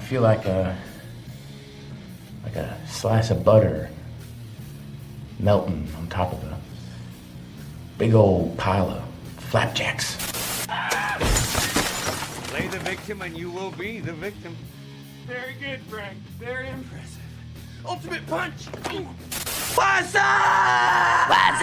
feel like a slice of butter melting on top of a big old pile of flapjacks. Play the victim and you will be the victim. Very good, Frank. Very impressive. Ultimate punch! What's up? What's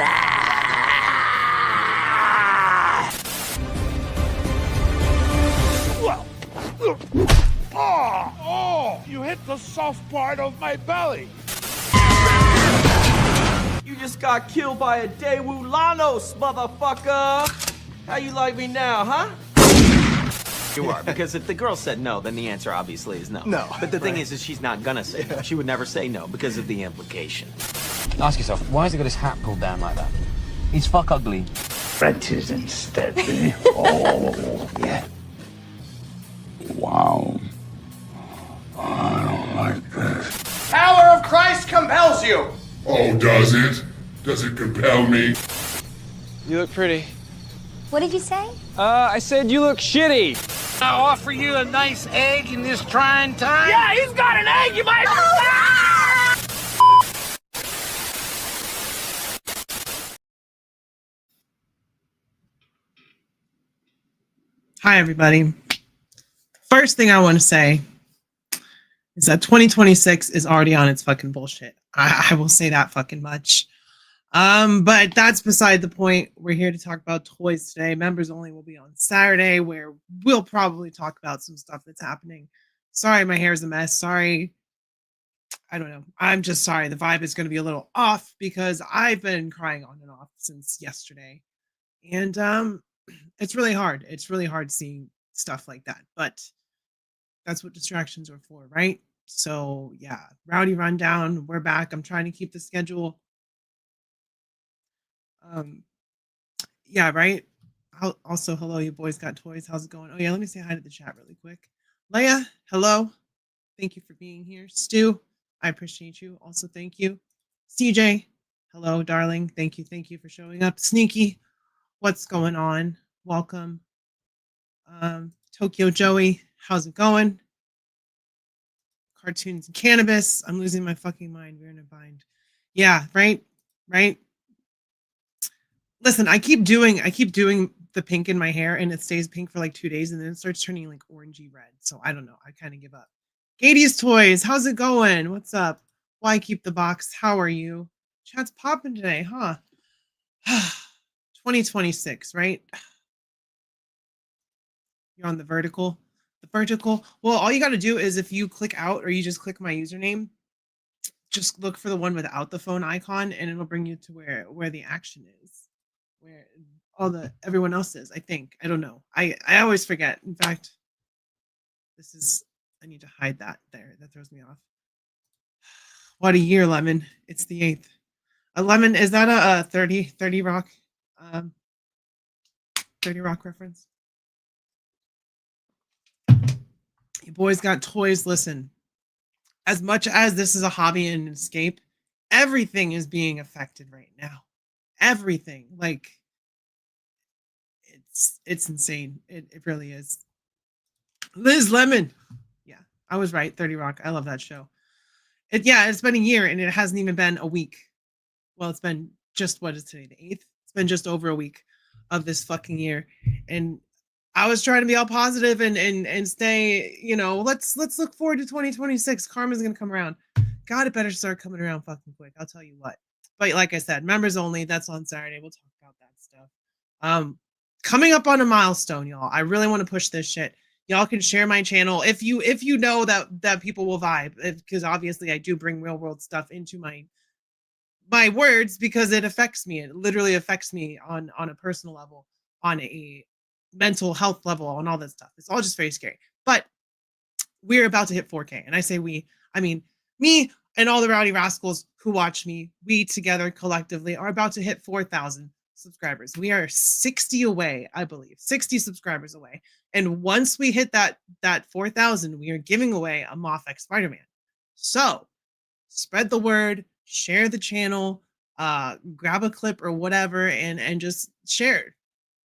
Oh! You hit the soft part of my belly. You just got killed by a Daewoo Lanos, motherfucker! How you like me now, huh? You are, because if the girl said no, then the answer obviously is no. No. But the thing is she's not gonna say no. She would never say no because of the implication. Ask yourself, why has he got his hat pulled down like that? He's fuck ugly. Frenches instead. Oh, yeah. Wow. I don't like this. Power of Christ compels you! Oh, does it? Does it compel me? You look pretty. What did you say? I said you look shitty. I offer you a nice egg in this trying time? Yeah, he's got an egg, you might. Hi, everybody. First thing I want to say is that 2026 is already on its fucking bullshit. I will say that fucking much. But that's beside the point. We're here to talk about toys today. Members only will be on Saturday, where we'll probably talk about some stuff that's happening. Sorry, my hair's a mess. Sorry. I don't know. I'm just sorry. The vibe is going to be a little off because I've been crying on and off since yesterday. And it's really hard. It's really hard seeing stuff like that. But that's what distractions are for, right? So yeah, Rowdy Rundown. We're back. I'm trying to keep the schedule. Yeah, right. Also, hello, you boys got toys. How's it going? Oh yeah, let me say hi to the chat really quick. Leia, hello. Thank you for being here. Stu, I appreciate you. Also, thank you. CJ, hello, darling. Thank you for showing up. Sneaky, what's going on? Welcome. Tokyo Joey, how's it going? Cartoons and cannabis. I'm losing my fucking mind. We're in a bind. Yeah, right. Listen, I keep doing the pink in my hair and it stays pink for like 2 days and then it starts turning like orangey red. So I don't know. I kind of give up. Katie's Toys, how's it going? What's up? Why keep the box? How are you? Chat's popping today, huh? 2026, right? You're on the vertical. The vertical. Well, all you got to do is if you click out or you just click my username, just look for the one without the phone icon and it'll bring you to where the action is. Where everyone else is, I think. I don't know. I always forget. In fact, I need to hide that there. That throws me off. What a year, Lemon. It's the 8th. Lemon, is that a 30 Rock 30 Rock reference? You boys got toys. Listen, as much as this is a hobby and an escape, everything is being affected right now. Everything. Like, it's insane. It really is. Liz Lemon. Yeah, I was right. 30 Rock. I love that show. It's been a year and it hasn't even been a week. Well, it's been just, what is today, the 8th? It's been just over a week of this fucking year. And I was trying to be all positive and stay, let's look forward to 2026. Karma's gonna come around. God, it better start coming around fucking quick. I'll tell you what. But like I said, members only. That's on Saturday. We'll talk about that stuff. Coming up on a milestone, y'all. I really want to push this shit. Y'all can share my channel if you know that people will vibe, because obviously I do bring real world stuff into my words because it affects me. It literally affects me on a personal level, on a mental health level, and all that stuff. It's all just very scary. But we're about to hit 4K, and I say we, I mean me and all the rowdy rascals who watch me. We together collectively are about to hit 4,000 subscribers. We are 60 away, I believe, 60 subscribers away. And once we hit that 4,000, we are giving away a Moth X Spider-Man. So spread the word, share the channel, grab a clip or whatever, and just share.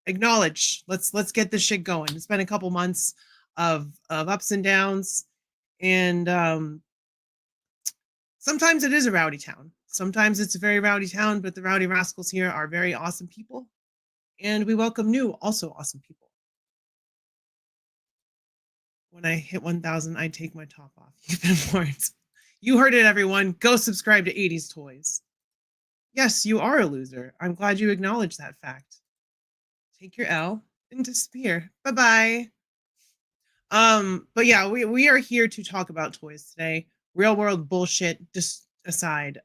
Acknowledge. Let's get this shit going. It's been a couple months of ups and downs, And sometimes it is a rowdy town. Sometimes it's a very rowdy town, but the Rowdy Rascals here are very awesome people. And we welcome new, also awesome people. When I hit 1,000, I take my top off. You've been warned. You heard it, everyone. Go subscribe to 80s Toys. Yes, you are a loser. I'm glad you acknowledged that fact. Take your L and disappear. Bye-bye. But yeah, we are here to talk about toys today. Real world bullshit just aside.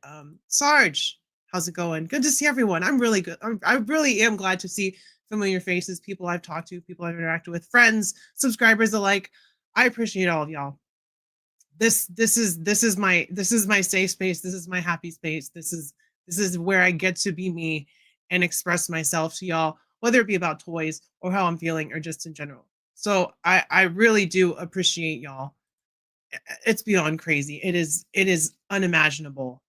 Sarge, how's it going? Good to see everyone. I'm really good. I really am glad to see familiar faces, people I've talked to, people I've interacted with, friends, subscribers alike. I appreciate all of y'all. This is my safe space. This is my happy space. This is where I get to be me and express myself to y'all, whether it be about toys or how I'm feeling or just in general. So I really do appreciate y'all. It's beyond crazy. It is unimaginable.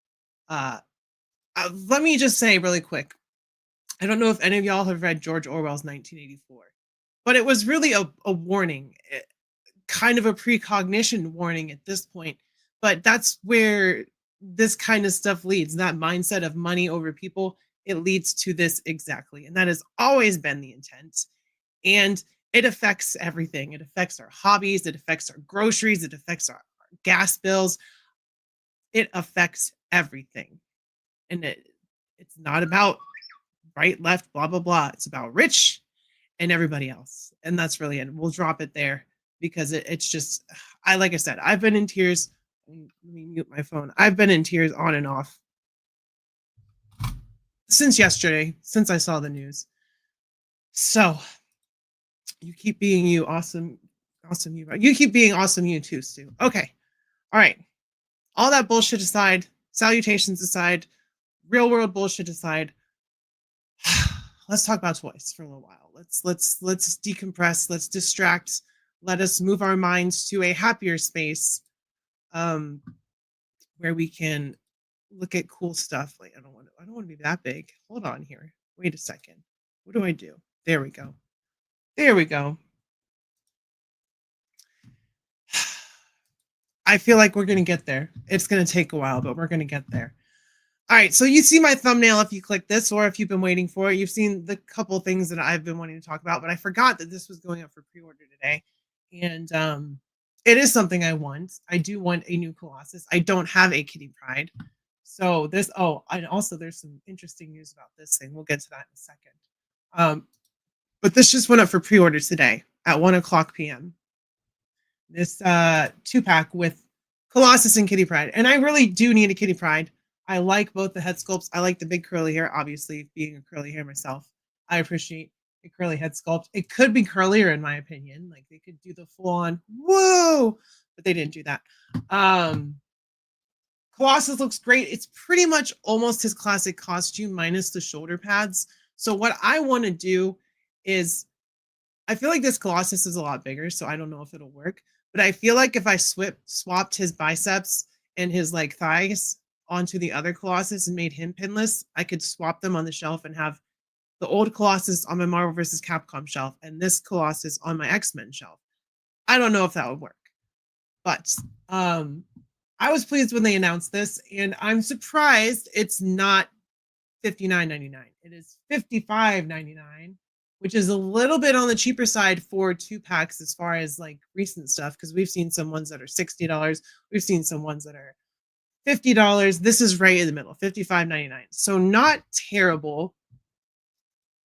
Let me just say really quick. I don't know if any of y'all have read George Orwell's 1984, but it was really a warning, kind of a precognition warning at this point. But that's where this kind of stuff leads. That mindset of money over people, it leads to this exactly. And that has always been the intent. And it affects everything. It affects our hobbies. It affects our groceries. It affects our gas bills. It affects everything. And it's not about right, left, blah, blah, blah. It's about rich and everybody else. And that's really it. We'll drop it there because it's just, like I said, I've been in tears. Let me mute my phone. I've been in tears on and off since yesterday, since I saw the news. So you keep being you, awesome you. You keep being awesome you too, Stu. Okay. All right. All that bullshit aside, salutations aside, real world bullshit aside, let's talk about toys for a little while. Let's decompress, let's distract, let us move our minds to a happier space where we can look at cool stuff. Like I don't want to be that big. Hold on here. Wait a second. What do I do? There we go. There we go. I feel like we're going to get there. It's going to take a while, but we're going to get there. All right, so you see my thumbnail if you click this, or if you've been waiting for it. You've seen the couple things that I've been wanting to talk about, but I forgot that this was going up for pre-order today. And it is something I want. I do want a new Colossus. I don't have a Kitty Pryde. So this, and also there's some interesting news about this thing. We'll get to that in a second. But this just went up for pre-order today at 1:00 p.m. This 2-pack with Colossus and Kitty Pryde. And I really do need a Kitty Pryde. I like both the head sculpts. I like the big curly hair, obviously, being a curly hair myself. I appreciate a curly head sculpt. It could be curlier, in my opinion. Like, they could do the full-on, whoa! But they didn't do that. Colossus looks great. It's pretty much almost his classic costume, minus the shoulder pads. So what I want to do is, I feel like this Colossus is a lot bigger, so I don't know if it'll work. But I feel like if I swapped his biceps and his, like, thighs onto the other Colossus and made him pinless, I could swap them on the shelf and have the old Colossus on my Marvel vs. Capcom shelf and this Colossus on my X-Men shelf. I don't know if that would work, but I was pleased when they announced this, and I'm surprised it's not $59.99. It is $55.99, which is a little bit on the cheaper side for 2-packs as far as like recent stuff, because we've seen some ones that are $60. We've seen some ones that are $50. This is right in the middle, $55.99. So not terrible.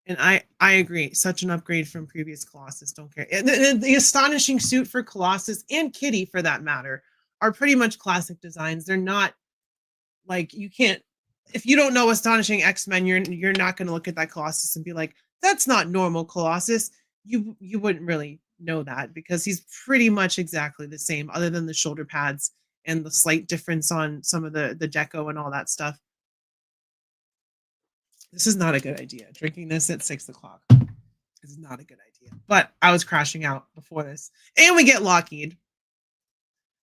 And I agree. Such an upgrade from previous Colossus. Don't care. The astonishing suit for Colossus and Kitty, for that matter, are pretty much classic designs. They're not like, you can't, if you don't know astonishing X-Men, you're not going to look at that Colossus and be like, that's not normal Colossus. You wouldn't really know that because he's pretty much exactly the same, other than the shoulder pads and the slight difference on some of the deco and all that stuff. This is not a good idea. Drinking this at 6:00 is not a good idea. But I was crashing out before this. And we get Lockheed.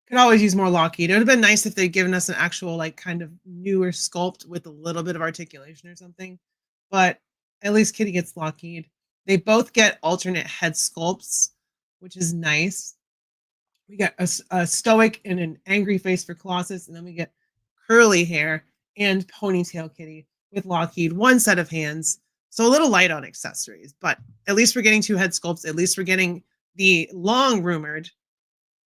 Could always use more Lockheed. It would have been nice if they'd given us an actual, like, kind of newer sculpt with a little bit of articulation or something. But at least Kitty gets Lockheed. They both get alternate head sculpts, which is nice. We get a stoic and an angry face for Colossus, and then we get curly hair and ponytail Kitty with Lockheed, one set of hands. So a little light on accessories, but at least we're getting 2 head sculpts. At least we're getting the long rumored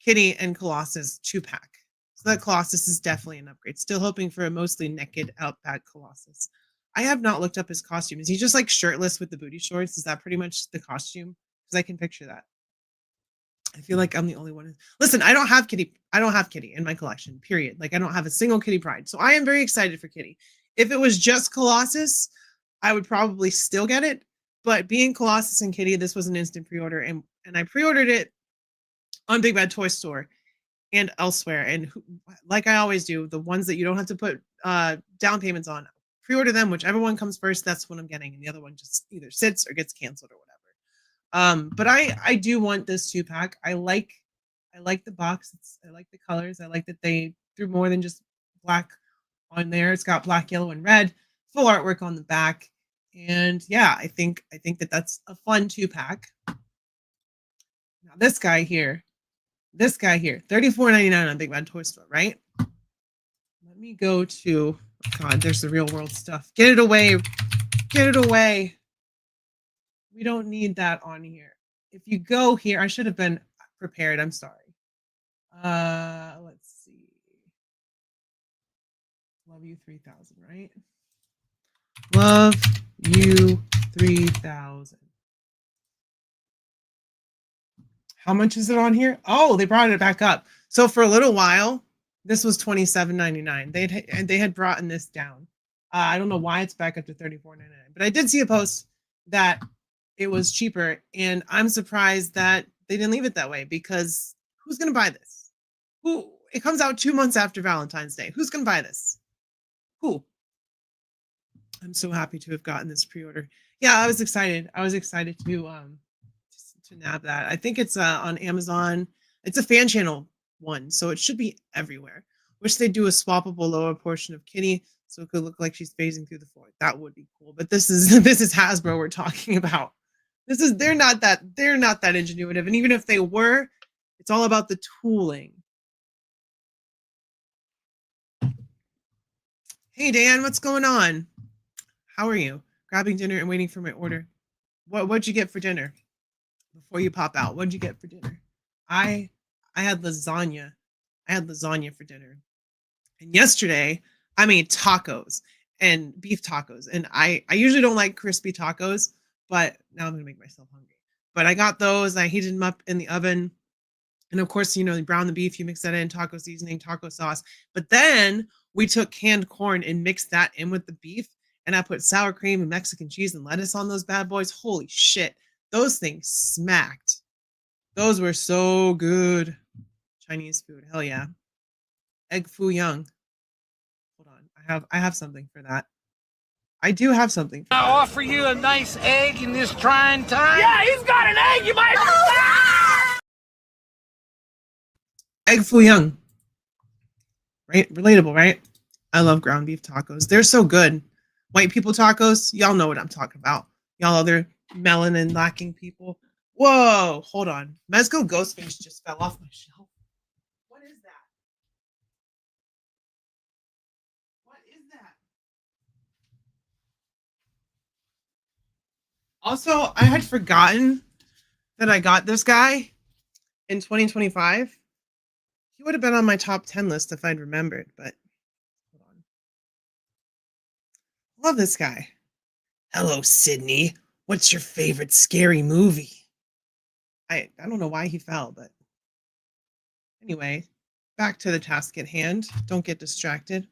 Kitty and Colossus 2-pack. So that Colossus is definitely an upgrade. Still hoping for a mostly naked Outback Colossus. I have not looked up his costume. Is he just like shirtless with the booty shorts? Is that pretty much the costume? Because I can picture that. I feel like I'm the only one. Listen, I don't have Kitty. I don't have Kitty in my collection, period. Like I don't have a single Kitty Pride. So I am very excited for Kitty. If it was just Colossus, I would probably still get it. But being Colossus and Kitty, this was an instant pre-order. And I pre-ordered it on Big Bad Toy Store and elsewhere. And like I always do, the ones that you don't have to put down payments on, pre-order them. Whichever one comes first, that's what I'm getting. And the other one just either sits or gets canceled or whatever. But I do want this 2-pack. I like the box. I like the colors. I like that they threw more than just black on there. It's got black, yellow, and red. Full artwork on the back. And yeah, I think that that's a fun 2-pack. Now this guy here, $34.99 on Big Bad Toy Store, right? Let me go to, oh God, there's the real world stuff. Get it away. Get it away. We don't need that on here. If you go here, I should have been prepared. I'm sorry. Let's see. Love you 3000, right? Love you 3000. How much is it on here? Oh, they brought it back up. So for a little while, this was $27.99. They had brought this down. I don't know why it's back up to $34.99, but I did see a post that it was cheaper, and I'm surprised that they didn't leave it that way, because who's going to buy this? Who? It comes out 2 months after Valentine's Day. Who's going to buy this? Who? I'm so happy to have gotten this pre-order. Yeah, I was excited. I was excited to nab that. I think it's on Amazon. It's a fan channel one, so it should be everywhere. Wish they'd do a swappable lower portion of Kitty so it could look like she's phasing through the floor. That would be cool. But this is Hasbro we're talking about. They're not that ingenuitive, and even if they were, it's all about the tooling. Hey Dan, what's going on? How are you? Grabbing dinner and waiting for my order. What'd you get for dinner? Before you pop out, what'd you get for dinner? I had lasagna. I had lasagna for dinner. And yesterday I made tacos and beef tacos. And I usually don't like crispy tacos, but now I'm gonna make myself hungry. But I got those, I heated them up in the oven. And of course, you brown the beef, you mix that in, taco seasoning, taco sauce. But then we took canned corn and mixed that in with the beef. And I put sour cream and Mexican cheese and lettuce on those bad boys. Holy shit. Those things smacked. Those were so good. Chinese food. Hell yeah. Egg foo young. Hold on. I have something for that. I do have something. I offer you a nice egg in this trying time. Yeah, he's got an egg. You might. Egg foo young. Right? Relatable, right? I love ground beef tacos. They're so good. White people tacos, y'all know what I'm talking about. Y'all other melanin lacking people. Whoa, hold on. Mezco Ghostface just fell off my shelf. What is that? What is that? Also, I had forgotten that I got this guy in 2025. He would have been on my top 10 list if I'd remembered, but hold on. Love this guy. Hello, Sydney. What's your favorite scary movie? I don't know why he fell, but anyway, back to the task at hand. Don't get distracted.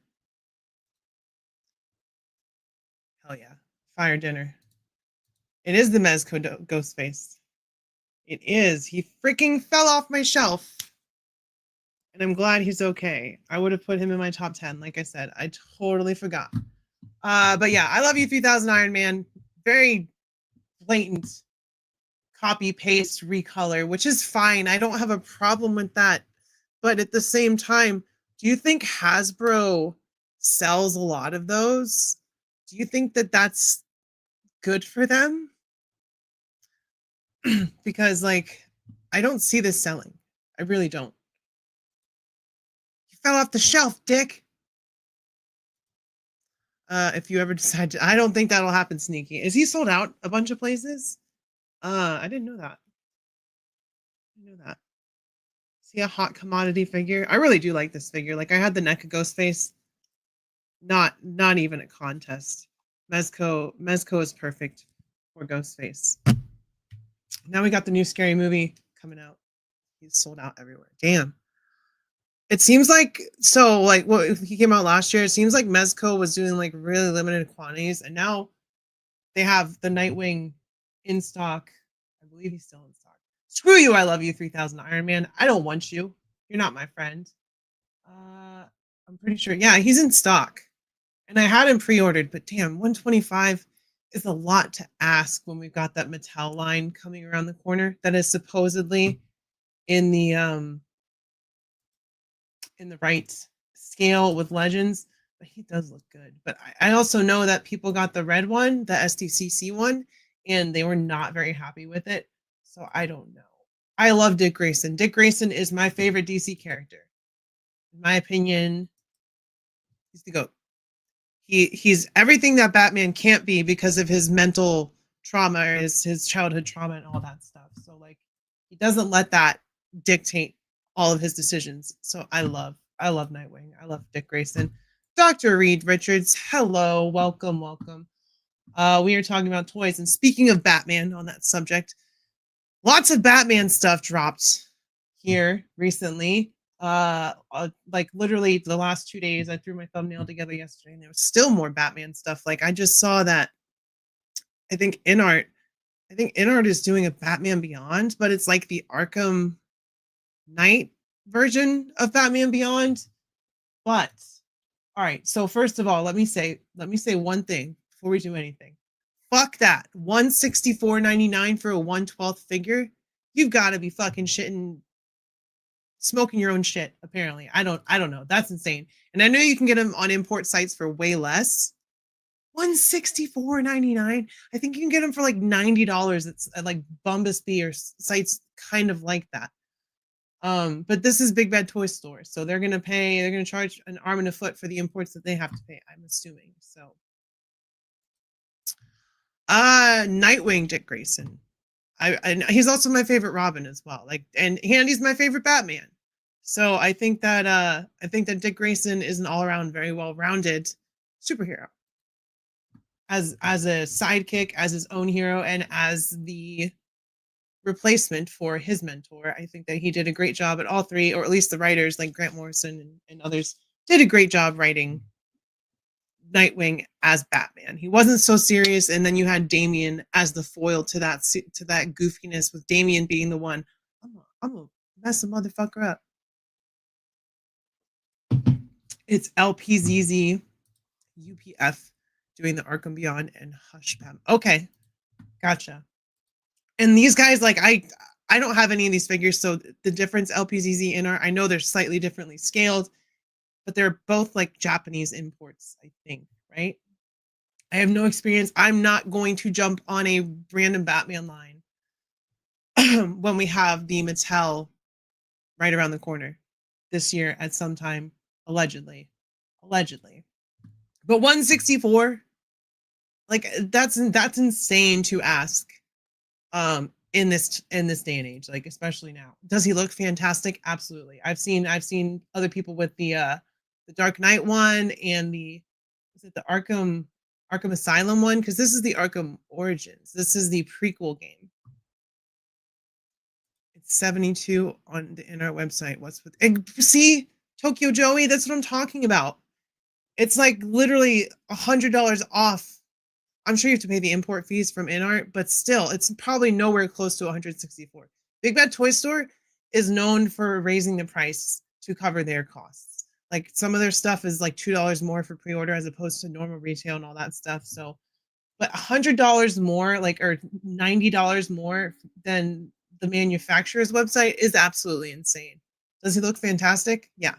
Hell yeah. Fire dinner. It is the Mezco Ghostface. It is. He freaking fell off my shelf. And I'm glad he's okay. I would have put him in my top 10. Like I said, I totally forgot. But yeah, I love you 3000 Iron Man. Very blatant copy, paste, recolor, which is fine. I don't have a problem with that. But at the same time, do you think Hasbro sells a lot of those? Do you think that that's good for them? Because, like, I don't see this selling. I really don't. fell off the shelf, dick. If you ever decide to, I don't think that'll happen, Sneaky. Is he sold out a bunch of places? I didn't know that. See a hot commodity figure? I really do like this figure. Like I had the NECA Ghostface. Not even a contest. Mezco is perfect for Ghostface. Now we got the new Scary Movie coming out. He's sold out everywhere. Damn. It seems like what he came out last year. It seems like Mezco was doing like really limited quantities, and now they have the Nightwing in stock. I believe he's still in stock. Screw you! I love you, 3000 Iron Man. I don't want you. You're not my friend. I'm pretty sure. Yeah, he's in stock, and I had him pre-ordered. But damn, 125 is a lot to ask when we've got that Mattel line coming around the corner that is supposedly in the right scale with Legends, but he does look good. But I also know that people got the red one, the SDCC one, and they were not very happy with it. So I don't know. I love Dick Grayson. Dick Grayson is my favorite DC character. In my opinion, he's the GOAT. He's everything that Batman can't be because of his mental trauma, or his childhood trauma and all that stuff. So like he doesn't let that dictate all of his decisions. So I love Nightwing. I love Dick Grayson. Dr. Reed Richards, hello, welcome. We are talking about toys, and speaking of Batman on that subject, lots of Batman stuff dropped here recently. Like literally the last 2 days, I threw my thumbnail together yesterday, and there was still more Batman stuff. Like I just saw that. I think InArt is doing a Batman Beyond, but it's like the Arkham Knight version of Batman Beyond. But all right, so first of all, let me say one thing before we do anything. Fuck that. $164.99 for a 1/12 figure. You've got to be fucking smoking your own shit, apparently. I don't know. That's insane. And I know you can get them on import sites for way less. $164.99. I think you can get them for like $90. It's at like Bumblebee or sites kind of like that. But this is Big Bad Toy Store, so they're gonna charge an arm and a foot for the imports that they have to pay, I'm assuming. So Nightwing, Dick Grayson. And he's also my favorite Robin as well. Like, and Handy's my favorite Batman. So I think that Dick Grayson is an all-around very well-rounded superhero. As a sidekick, as his own hero, and as the replacement for his mentor. I think that he did a great job at all three, or at least the writers like Grant Morrison and others did a great job writing Nightwing as Batman. He wasn't so serious, and then you had Damian as the foil to that goofiness, with Damian being the one, I'm gonna mess a motherfucker up. It's LPZZ UPF doing the Arkham Beyond and Hush Pam. Okay, gotcha. And these guys, like I don't have any of these figures, so the difference LPZZ InArt, I know they're slightly differently scaled, but they're both like Japanese imports, I think, right? I have no experience. I'm not going to jump on a random Batman line when we have the Mattel right around the corner this year at some time, allegedly. But 164, like that's insane to ask. In this day and age, like especially now. Does he look fantastic? Absolutely. I've seen other people with the Dark Knight one and the Arkham Asylum one, because this is the Arkham Origins. This is the prequel game. It's 72 on the InArt website. What's with see Tokyo Joey? That's what I'm talking about. It's like literally $100 off. I'm sure you have to pay the import fees from InArt, but still, it's probably nowhere close to 164. Big Bad Toy Store is known for raising the price to cover their costs. Like some of their stuff is like $2 more for pre-order as opposed to normal retail and all that stuff. So, but $100 more, like, or $90 more than the manufacturer's website is absolutely insane. Does he look fantastic? Yeah,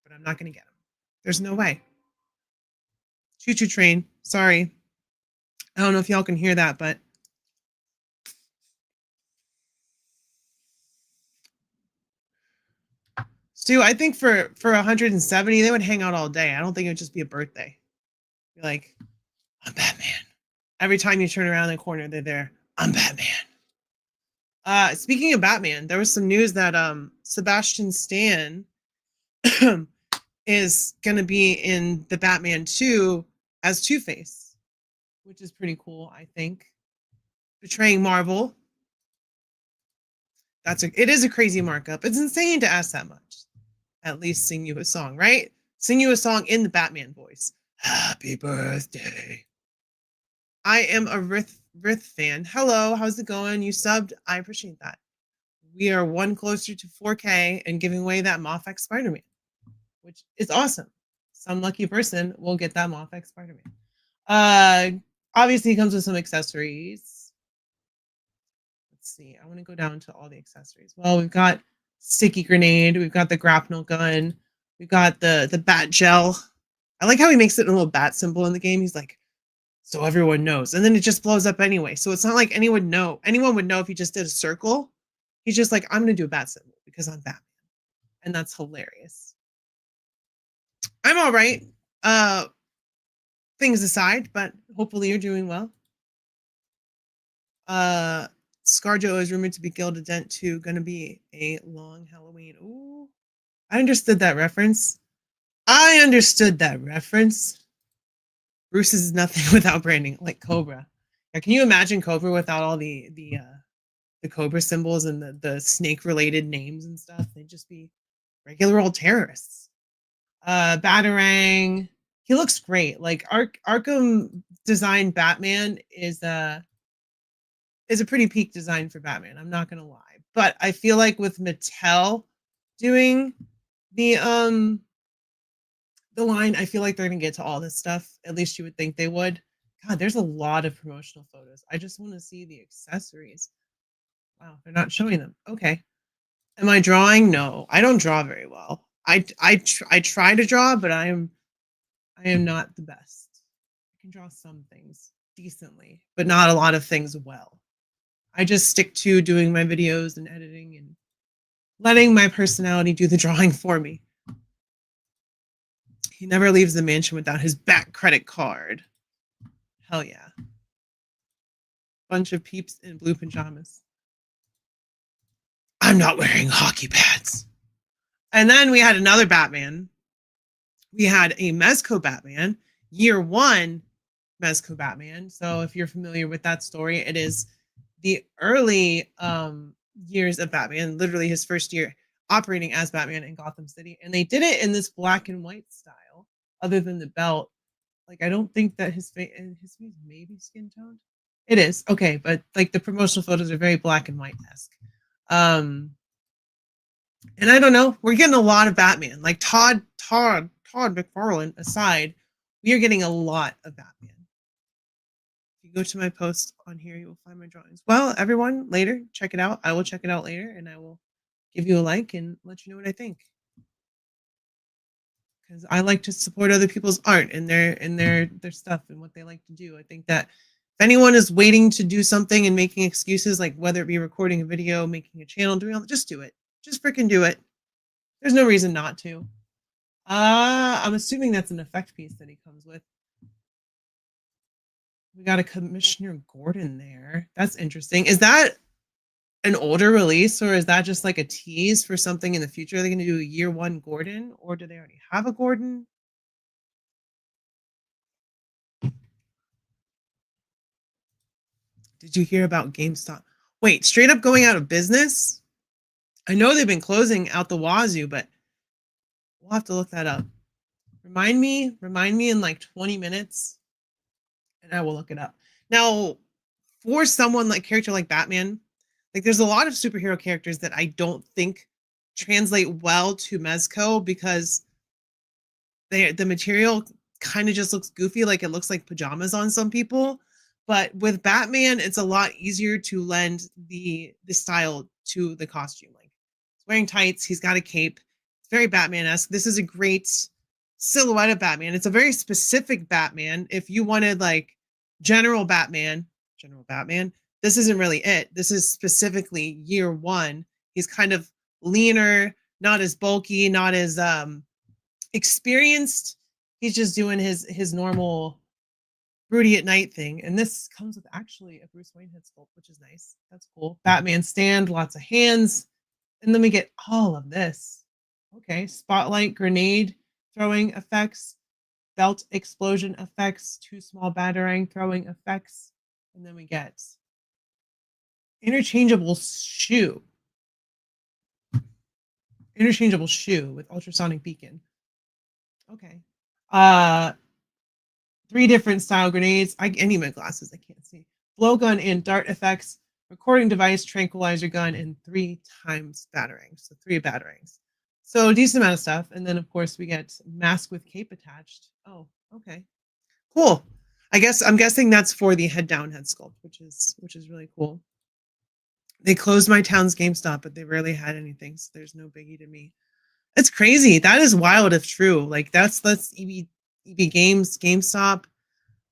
but I'm not going to get him. There's no way. Choo choo train. Sorry. I don't know if y'all can hear that, but Stu, I think for 170, they would hang out all day. I don't think it would just be a birthday. Be like, I'm Batman. Every time you turn around the corner, they're there. I'm Batman. Speaking of Batman, there was some news that Sebastian Stan is gonna be in the Batman 2 as Two-Face, which is pretty cool, I think. Betraying Marvel. It is a crazy markup. It's insane to ask that much. At least sing you a song, right? Sing you a song in the Batman voice. Happy birthday. I am a Rith fan. Hello, how's it going? You subbed. I appreciate that. We are one closer to 4K and giving away that Moff X Spider-Man, which is awesome. Some lucky person will get that Moff X Spider-Man. Obviously, it comes with some accessories. Let's see. I want to go down to all the accessories. Well, we've got sticky grenade. We've got the grapnel gun. We've got the bat gel. I like how he makes it a little bat symbol in the game. He's like, so everyone knows. And then it just blows up anyway. So it's not like anyone would know if he just did a circle. He's just like, I'm going to do a bat symbol because I'm Batman. And that's hilarious. I'm all right. Things aside, but hopefully you're doing well. ScarJo is rumored to be Gilded Dent 2, going to be a long Halloween. Ooh, I understood that reference. Bruce is nothing without branding, like Cobra. Now, can you imagine Cobra without all the Cobra symbols and the snake-related names and stuff? They'd just be regular old terrorists. Batarang. He looks great. Like Arkham designed Batman is a pretty peak design for Batman. I'm not gonna lie, but I feel like with Mattel doing the line, I feel like they're gonna get to all this stuff. At least you would think they would. God, there's a lot of promotional photos. I just want to see the accessories. Wow, they're not showing them. Okay. Am I drawing? No, I don't draw very well. I try to draw, but I am not the best. I can draw some things decently, but not a lot of things well. I just stick to doing my videos and editing and letting my personality do the drawing for me. He never leaves the mansion without his back credit card. Hell yeah. Bunch of peeps in blue pajamas. I'm not wearing hockey pads. And then we had another Batman. We had a Mezco Batman, year one Mezco Batman. So if you're familiar with that story, it is the early years of Batman, literally his first year operating as Batman in Gotham City. And they did it in this black and white style, other than the belt. Like, I don't think that his face may be skin toned. It is. Okay, but like the promotional photos are very black and white-esque. And I don't know, we're getting a lot of Batman. Like Todd McFarlane aside, we are getting a lot of Batman. If you go to my post on here, you will find my drawings. Well, everyone, later, check it out. I will check it out later, and I will give you a like and let you know what I think. Because I like to support other people's art and their stuff and what they like to do. I think that if anyone is waiting to do something and making excuses, like whether it be recording a video, making a channel, doing all, just do it. Just freaking do it. There's no reason not to. I'm assuming that's an effect piece that he comes with. We got a Commissioner Gordon there. That's interesting. Is that an older release, or is that just like a tease for something in the future? Are they going to do a year one Gordon, or do they already have a Gordon? Did you hear about GameStop? Wait, straight up going out of business? I know they've been closing out the wazoo, but we'll have to look that up. Remind me in like 20 minutes, and I will look it up. Now, for someone like character like Batman, like there's a lot of superhero characters that I don't think translate well to Mezco because the material kind of just looks goofy, like it looks like pajamas on some people. But with Batman, it's a lot easier to lend the style to the costume. Like he's wearing tights, he's got a cape. It's very Batman-esque. This is a great silhouette of Batman. It's a very specific Batman. If you wanted like General Batman, this isn't really it. This is specifically year one. He's kind of leaner, not as bulky, not as experienced. He's just doing his normal Rudy at night thing. And this comes with actually a Bruce Wayne head sculpt, which is nice. That's cool. Batman stand, lots of hands. And then we get all of this. Okay, spotlight, grenade throwing effects, belt explosion effects, 2 small batarang throwing effects. And then we get interchangeable shoe. Interchangeable shoe with ultrasonic beacon. Okay. 3 different style grenades. I need my glasses. I can't see. Blowgun and dart effects. Recording device, tranquilizer gun, and 3 times batarangs. So 3 batarangs. So a decent amount of stuff. And then of course we get mask with cape attached. Oh, okay. Cool. I'm guessing that's for the head down head sculpt, which is really cool. They closed my town's GameStop, but they rarely had anything, so there's no biggie to me. It's crazy. That is wild if true. Like that's EB Games, GameStop.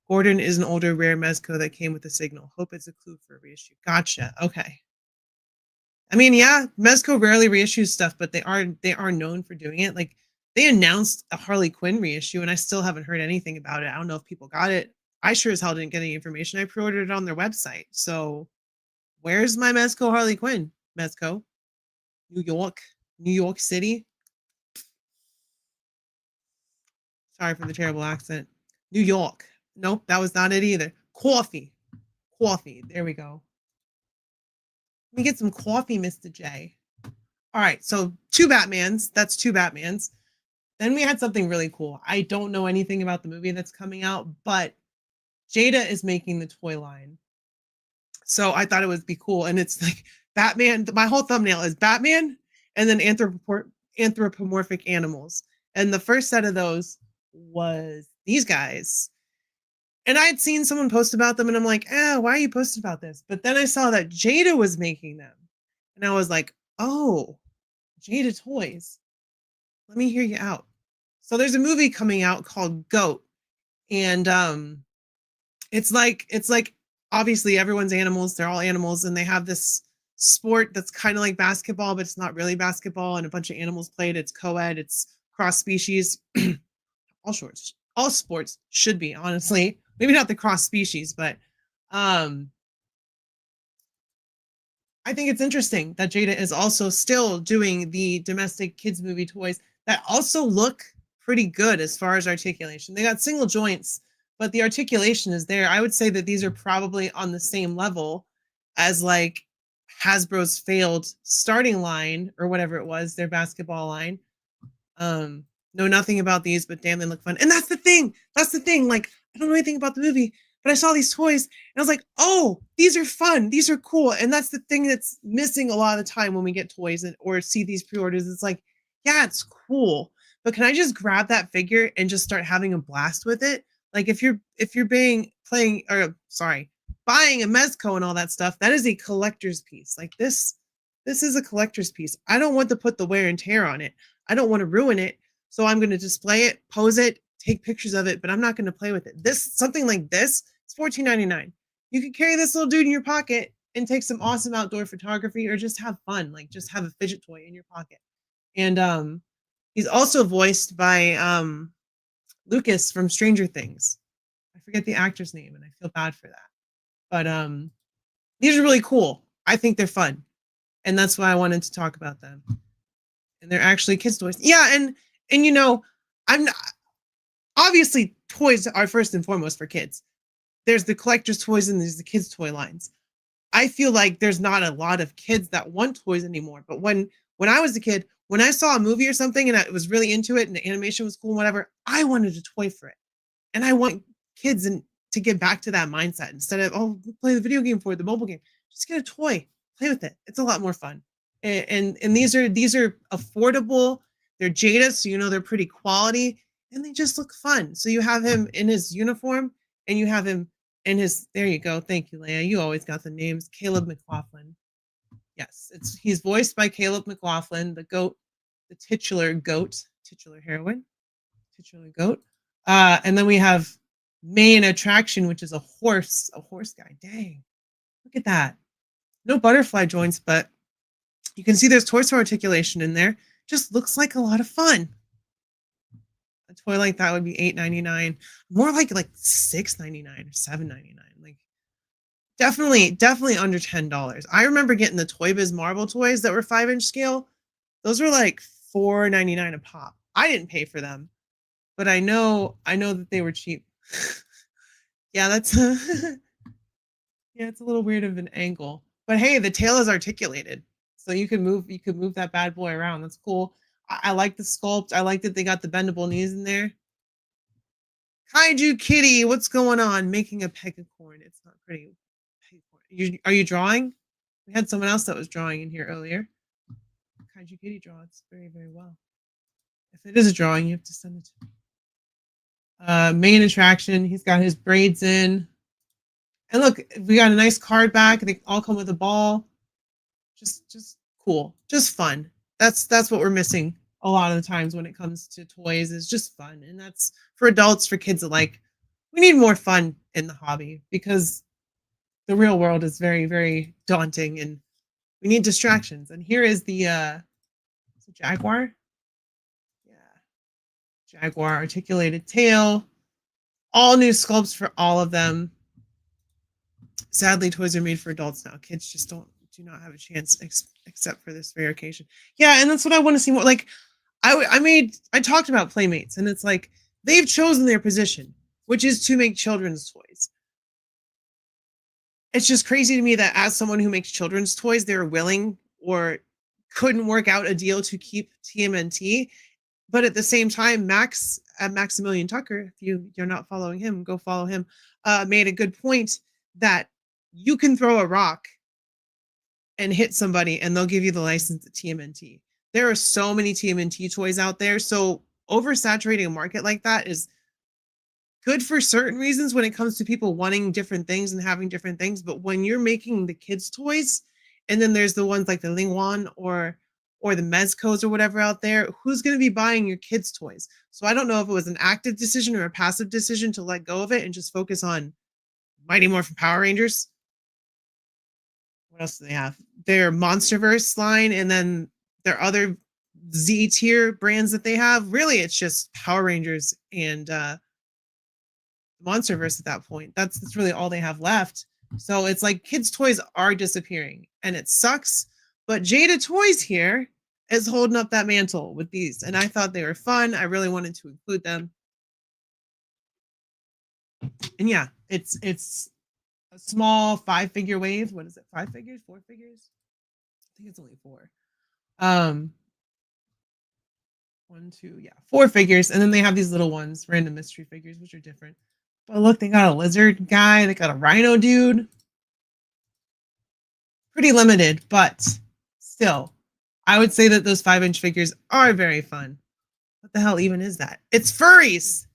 Gordon is an older rare Mezco that came with a signal. Hope it's a clue for a reissue. Gotcha. Okay. I mean, yeah, Mezco rarely reissues stuff, but they are known for doing it. Like they announced a Harley Quinn reissue, and I still haven't heard anything about it. I don't know if people got it. I sure as hell didn't get any information. I pre-ordered it on their website. So where's my Mezco Harley Quinn? Mezco, New York City. Sorry for the terrible accent. New York. Nope, that was not it either. Coffee. There we go. Let me get some coffee, Mr. J. All right, so 2 Batmans. That's 2 Batmans. Then we had something really cool. I don't know anything about the movie that's coming out, but Jada is making the toy line. So I thought it would be cool. And it's like Batman. My whole thumbnail is Batman and then anthropomorphic animals. And the first set of those was these guys. And I had seen someone post about them and I'm like, why are you posting about this? But then I saw that Jada was making them. And I was like, oh, Jada Toys. Let me hear you out. So there's a movie coming out called Goat. And it's like obviously everyone's animals, they're all animals, and they have this sport that's kind of like basketball, but it's not really basketball, and a bunch of animals played. It's co-ed, it's cross species. All sports should be, honestly. Maybe not the cross species, but I think it's interesting that Jada is also still doing the domestic kids movie toys that also look pretty good as far as articulation. They got single joints, but the articulation is there. I would say that these are probably on the same level as like Hasbro's failed starting line or whatever it was, their basketball line. Know nothing about these, but damn, they look fun. And that's the thing. Like, I don't know anything about the movie, but I saw these toys and I was like, oh, these are fun. These are cool. And that's the thing that's missing a lot of the time when we get toys or see these pre-orders. It's like, yeah, it's cool, but can I just grab that figure and just start having a blast with it? Like if you're buying a Mezco and all that stuff, that is a collector's piece. Like this is a collector's piece. I don't want to put the wear and tear on it. I don't want to ruin it. So I'm going to display it, pose it, take pictures of it, but I'm not going to play with it. Something like this is $14.99. You can carry this little dude in your pocket and take some awesome outdoor photography or just have fun. Like just have a fidget toy in your pocket. And he's also voiced by Lucas from Stranger Things. I forget the actor's name and I feel bad for that. But these are really cool. I think they're fun. And that's why I wanted to talk about them. And they're actually kids' toys. Yeah, and you know, I'm not, obviously toys are first and foremost for kids. There's the collector's toys and there's the kids' toy lines. I feel like there's not a lot of kids that want toys anymore. But when I was a kid, when I saw a movie or something and I was really into it and the animation was cool and whatever, I wanted a toy for it. And I want kids to get back to that mindset instead of, oh, play the video game for it, the mobile game. Just get a toy, play with it. It's a lot more fun. And these are affordable. They're Jada, so you know they're pretty quality, and they just look fun. So you have him in his uniform, and you have him in his. There you go. Thank you, Leia. You always got the names. Caleb McLaughlin. Yes, he's voiced by Caleb McLaughlin, the goat, the titular heroine, titular goat. And then we have main attraction, which is a horse guy. Dang, look at that. No butterfly joints, but you can see there's torso articulation in there. just looks like a lot of fun. A toy like that would be $8.99, more like $6.99 or $7.99. Like definitely under $10. I remember getting the Toy Biz marble toys that were 5-inch scale. Those were like $4.99 a pop. I didn't pay for them, but I know that they were cheap. Yeah, that's yeah, it's a little weird of an angle. But hey, the tail is articulated. So you can move that bad boy around. That's cool. I like the sculpt. I like that they got the bendable knees in there. Kaiju Kitty, what's going on? Making a pegacorn. It's not pretty. Are you drawing? We had someone else that was drawing in here earlier. Kaiju Kitty draws very, very well. If it is a drawing, you have to send it to me. Main attraction. He's got his braids in. And look, we got a nice card back. They all come with a ball. Just cool. Just fun. That's what we're missing a lot of the times when it comes to toys, is just fun. And that's for adults, for kids alike. We need more fun in the hobby because the real world is very, very daunting and we need distractions. And here is the Jaguar. Yeah. Jaguar articulated tail. All new sculpts for all of them. Sadly, toys are made for adults now. Kids just do not have a chance except for this rare occasion. Yeah, and that's what I want to see more. Like, I talked about Playmates, and it's like they've chosen their position, which is to make children's toys. It's just crazy to me that as someone who makes children's toys, they're willing or couldn't work out a deal to keep TMNT. But at the same time, Maximilian Tucker, if you're not following him, go follow him, made a good point that you can throw a rock and hit somebody and they'll give you the license to TMNT. There are so many TMNT toys out there. So oversaturating a market like that is good for certain reasons when it comes to people wanting different things and having different things. But when you're making the kids' toys, and then there's the ones like the Lingwan or the Mezcos or whatever out there, who's going to be buying your kids' toys? So I don't know if it was an active decision or a passive decision to let go of it and just focus on Mighty Morphin Power Rangers. What else do they have? Their Monsterverse line, and then their other Z tier brands that they have. Really, it's just Power Rangers and Monsterverse at that point. That's really all they have left. So it's like kids' toys are disappearing, and it sucks. But Jada Toys here is holding up that mantle with these, and I thought they were fun. I really wanted to include them. And yeah, it's a small 5-figure wave. What is it? 5 figures? 4 figures? I think it's only 4. 1, 2, 4 figures. And then they have these little ones, random mystery figures, which are different. But look, they got a lizard guy. They got a rhino dude. Pretty limited, but still, I would say that those 5-inch figures are very fun. What the hell even is that? It's furries.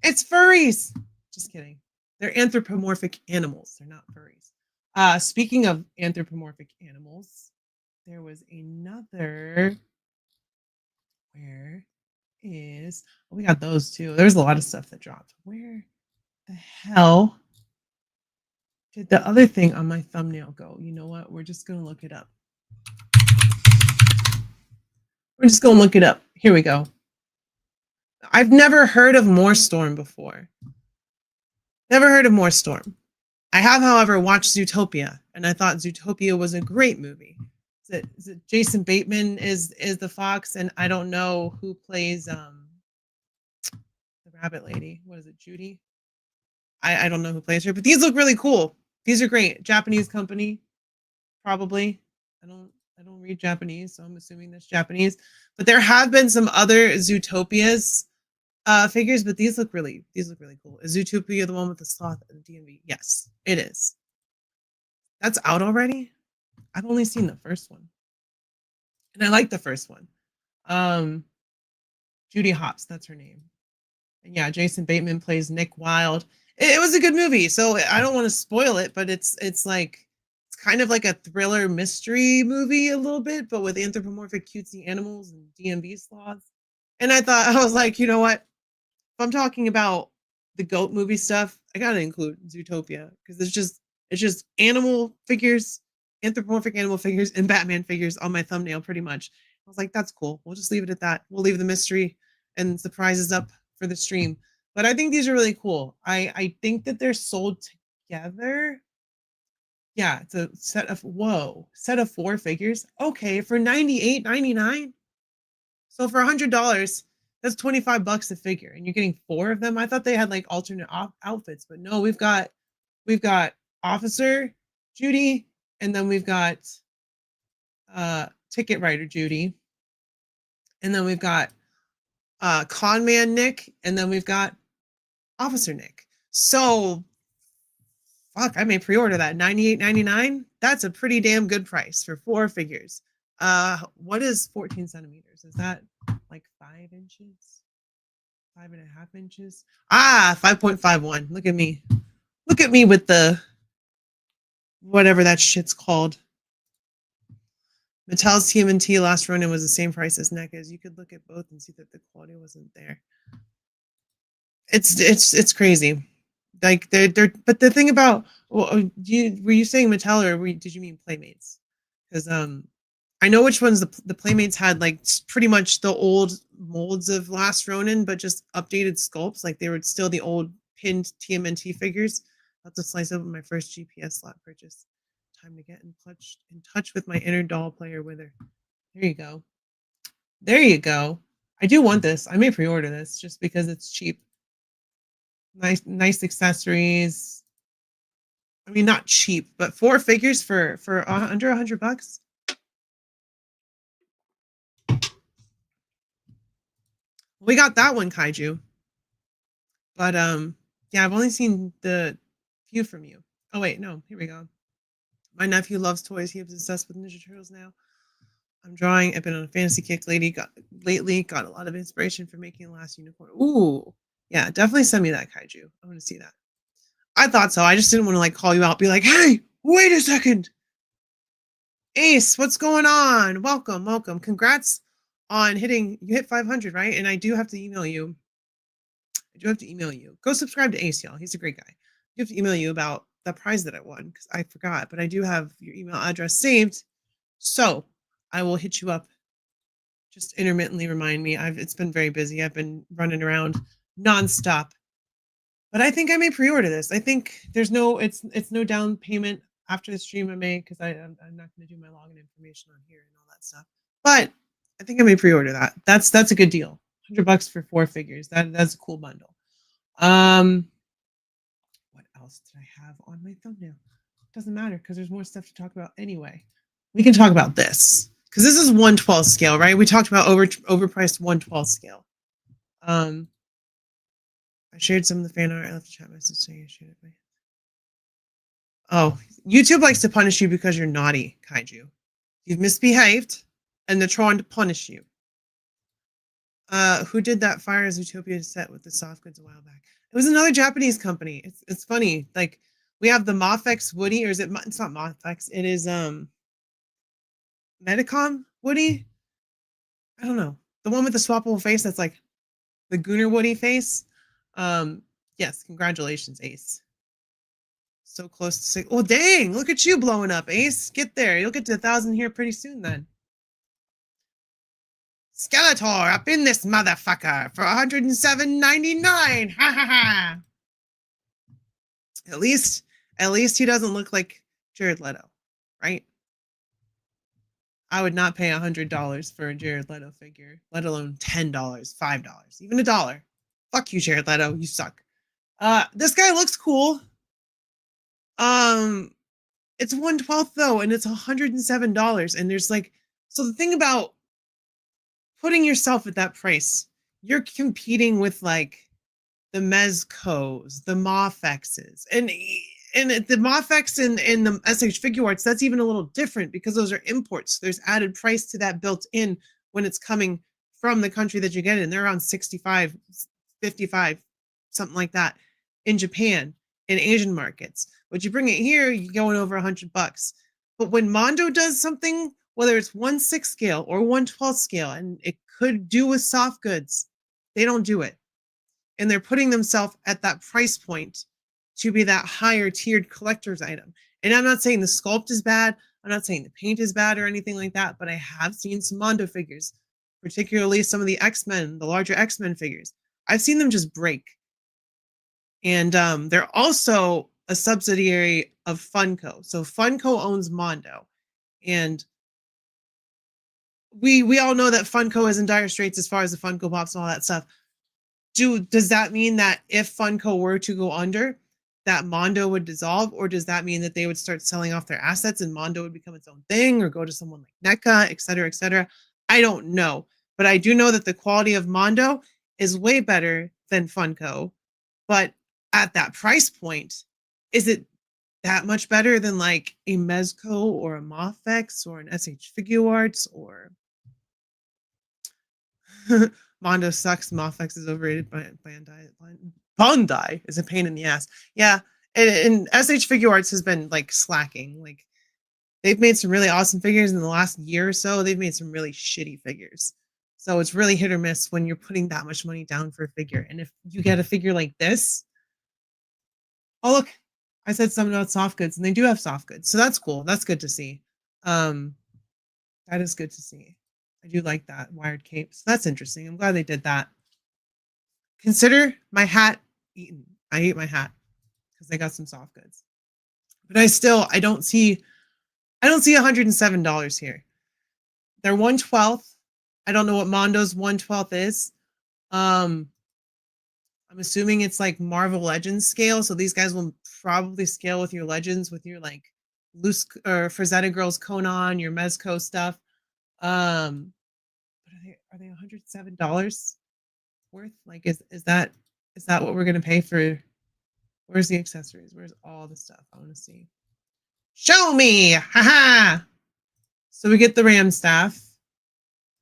It's furries. Just kidding. They're anthropomorphic animals. They're not furries. Speaking of anthropomorphic animals, there was another. Where is? Oh, we got those too. There's a lot of stuff that dropped. Where the hell did the other thing on my thumbnail go? You know what? We're just going to look it up. We're just going to look it up. Here we go. I've never heard of More Storm before. Never heard of More Storm. I have, however, watched Zootopia, and I thought Zootopia was a great movie. Is it Jason Bateman is the fox, and I don't know who plays the rabbit lady. What is it, Judy? I don't know who plays her, but these look really cool. These are great. Japanese company, probably. I don't read Japanese, so I'm assuming that's Japanese. But there have been some other Zootopias figures, but these look really cool. Is Zootopia the one with the sloth and the DMV? Yes, it is. That's out already? I've only seen the first one. And I like the first one. Judy Hopps, that's her name. And yeah, Jason Bateman plays Nick Wilde. It was a good movie, so I don't want to spoil it, but it's kind of like a thriller mystery movie a little bit, but with anthropomorphic cutesy animals and DMV sloths. And I was like, you know what? If I'm talking about the GOAT movie stuff, I gotta include Zootopia because it's just animal figures, anthropomorphic animal figures, and Batman figures on my thumbnail pretty much. I was like, that's cool. We'll just leave it at that. We'll leave the mystery and surprises up for the stream. But I think these are really cool. I think that they're sold together. Yeah, it's a set of set of 4 figures. Okay, for $98.99. So for $100, that's $25 a figure, and you're getting 4 of them. I thought they had like alternate outfits, but no, we've got Officer Judy, and then we've got Ticket Writer Judy, and then we've got Con Man Nick, and then we've got Officer Nick. So fuck, I may pre-order that. $98.99. That's a pretty damn good price for 4 figures. What is 14 centimeters? Is that like 5 inches? 5.5 inches? 5.51. Look at me. Look at me with the whatever that shit's called. Mattel's TMNT Last Ronin was the same price as NECA's. You could look at both and see that the quality wasn't there. It's crazy. Like they're but the thing about were you saying Mattel or did you mean Playmates? Because I know which ones the Playmates had, like pretty much the old molds of Last Ronin, but just updated sculpts. Like they were still the old pinned TMNT figures. I'll have to slice open my first GPS slot purchase. Time to get in touch with my inner doll player with her. There you go. There you go. I do want this. I may pre-order this just because it's cheap. Nice accessories. I mean, not cheap, but 4 figures for under $100. We got that one, Kaiju. But yeah, I've only seen the few from you. Oh wait, no, here we go. My nephew loves toys. He is obsessed with Ninja Turtles now. I'm drawing. I've been on a fantasy kick lately. Got a lot of inspiration for making Last Unicorn. Ooh, yeah, definitely send me that, Kaiju. I want to see that. I thought so. I just didn't want to like call you out, be like, hey, wait a second. Ace, what's going on? Welcome. Congrats on you hit 500, right? And I do have to email you. Go subscribe to Ace, y'all. He's a great guy. I have to email you about the prize that I won because I forgot, but I do have your email address saved. So I will hit you up. Just intermittently remind me. It's been very busy. I've been running around nonstop. But I think I may pre-order this. I think it's no down payment after the stream. I may, because I'm not going to do my login information on here and all that stuff. But I think I may pre-order that. That's a good deal. $100 for 4 figures. That's a cool bundle. What else did I have on my thumbnail? Doesn't matter because there's more stuff to talk about anyway. We can talk about this because this is 1/12 scale, right? We talked about overpriced 1/12 scale. I shared some of the fan art. I left a chat message saying I shared it. Oh, YouTube likes to punish you because you're naughty, Kaiju. You've misbehaved, and they're trying to punish you. Who did that Fire as Utopia set with the soft goods a while back? It was another Japanese company. It's funny. Like we have the Mofex Woody, or is it? It's not Mofex. It is Medicom Woody. I don't know. The one with the swappable face. That's like the Gooner Woody face. Yes, congratulations, Ace. So close to 6. Oh, dang, look at you blowing up, Ace. Get there. You'll get to 1,000 here pretty soon then. Skeletor up in this motherfucker for $107.99. Ha ha ha. At least he doesn't look like Jared Leto, right? I would not pay $100 for a Jared Leto figure, let alone $10, $5, even $1. Fuck you, Jared Leto. You suck. This guy looks cool. It's 1/12 though, and it's $107. And there's like, so the thing about putting yourself at that price, you're competing with like the Mezcos, the Mofexes, and the Mofex and the SH Figure Arts. That's even a little different because those are imports. There's added price to that built in when it's coming from the country that you get in. They're around 65, 55, something like that in Japan, in Asian markets. But you bring it here, you're going over $100. But when Mondo does something, whether it's 1/6 scale or 1/12 scale, and it could do with soft goods, they don't do it. And they're putting themselves at that price point to be that higher tiered collector's item. And I'm not saying the sculpt is bad. I'm not saying the paint is bad or anything like that, but I have seen some Mondo figures, particularly some of the X-Men, the larger X-Men figures. I've seen them just break. And they're also a subsidiary of Funko. So Funko owns Mondo. And we all know that Funko is in dire straits as far as the Funko Pops and all that stuff. Does that mean that if Funko were to go under, that Mondo would dissolve, or does that mean that they would start selling off their assets and Mondo would become its own thing, or go to someone like NECA, et cetera, et cetera? I don't know, but I do know that the quality of Mondo is way better than Funko. But at that price point, is it that much better than like a Mezco or a Mofex or an SH Figure Arts or Mondo sucks. Mofex is overrated. Bandai is a pain in the ass. Yeah, and SH Figure Arts has been like slacking. Like they've made some really awesome figures in the last year or so. They've made some really shitty figures. So it's really hit or miss when you're putting that much money down for a figure. And if you get a figure like this, oh look, I said something about soft goods, and they do have soft goods, so that's cool. That's good to see. That is good to see. I do like that wired cape. So that's interesting. I'm glad they did that. Consider my hat eaten. I ate my hat because they got some soft goods. But I don't see $107 here. They're 1/12. I don't know what Mondo's 1/12 is. I'm assuming it's like Marvel Legends scale. So these guys will probably scale with your Legends, with your like loose or Frazetta Girls Conan, your Mezco stuff. Are they $107 worth? Like, is that what we're gonna pay for? Where's the accessories? Where's all the stuff? I want to see. Show me! Haha! So we get the Ram staff,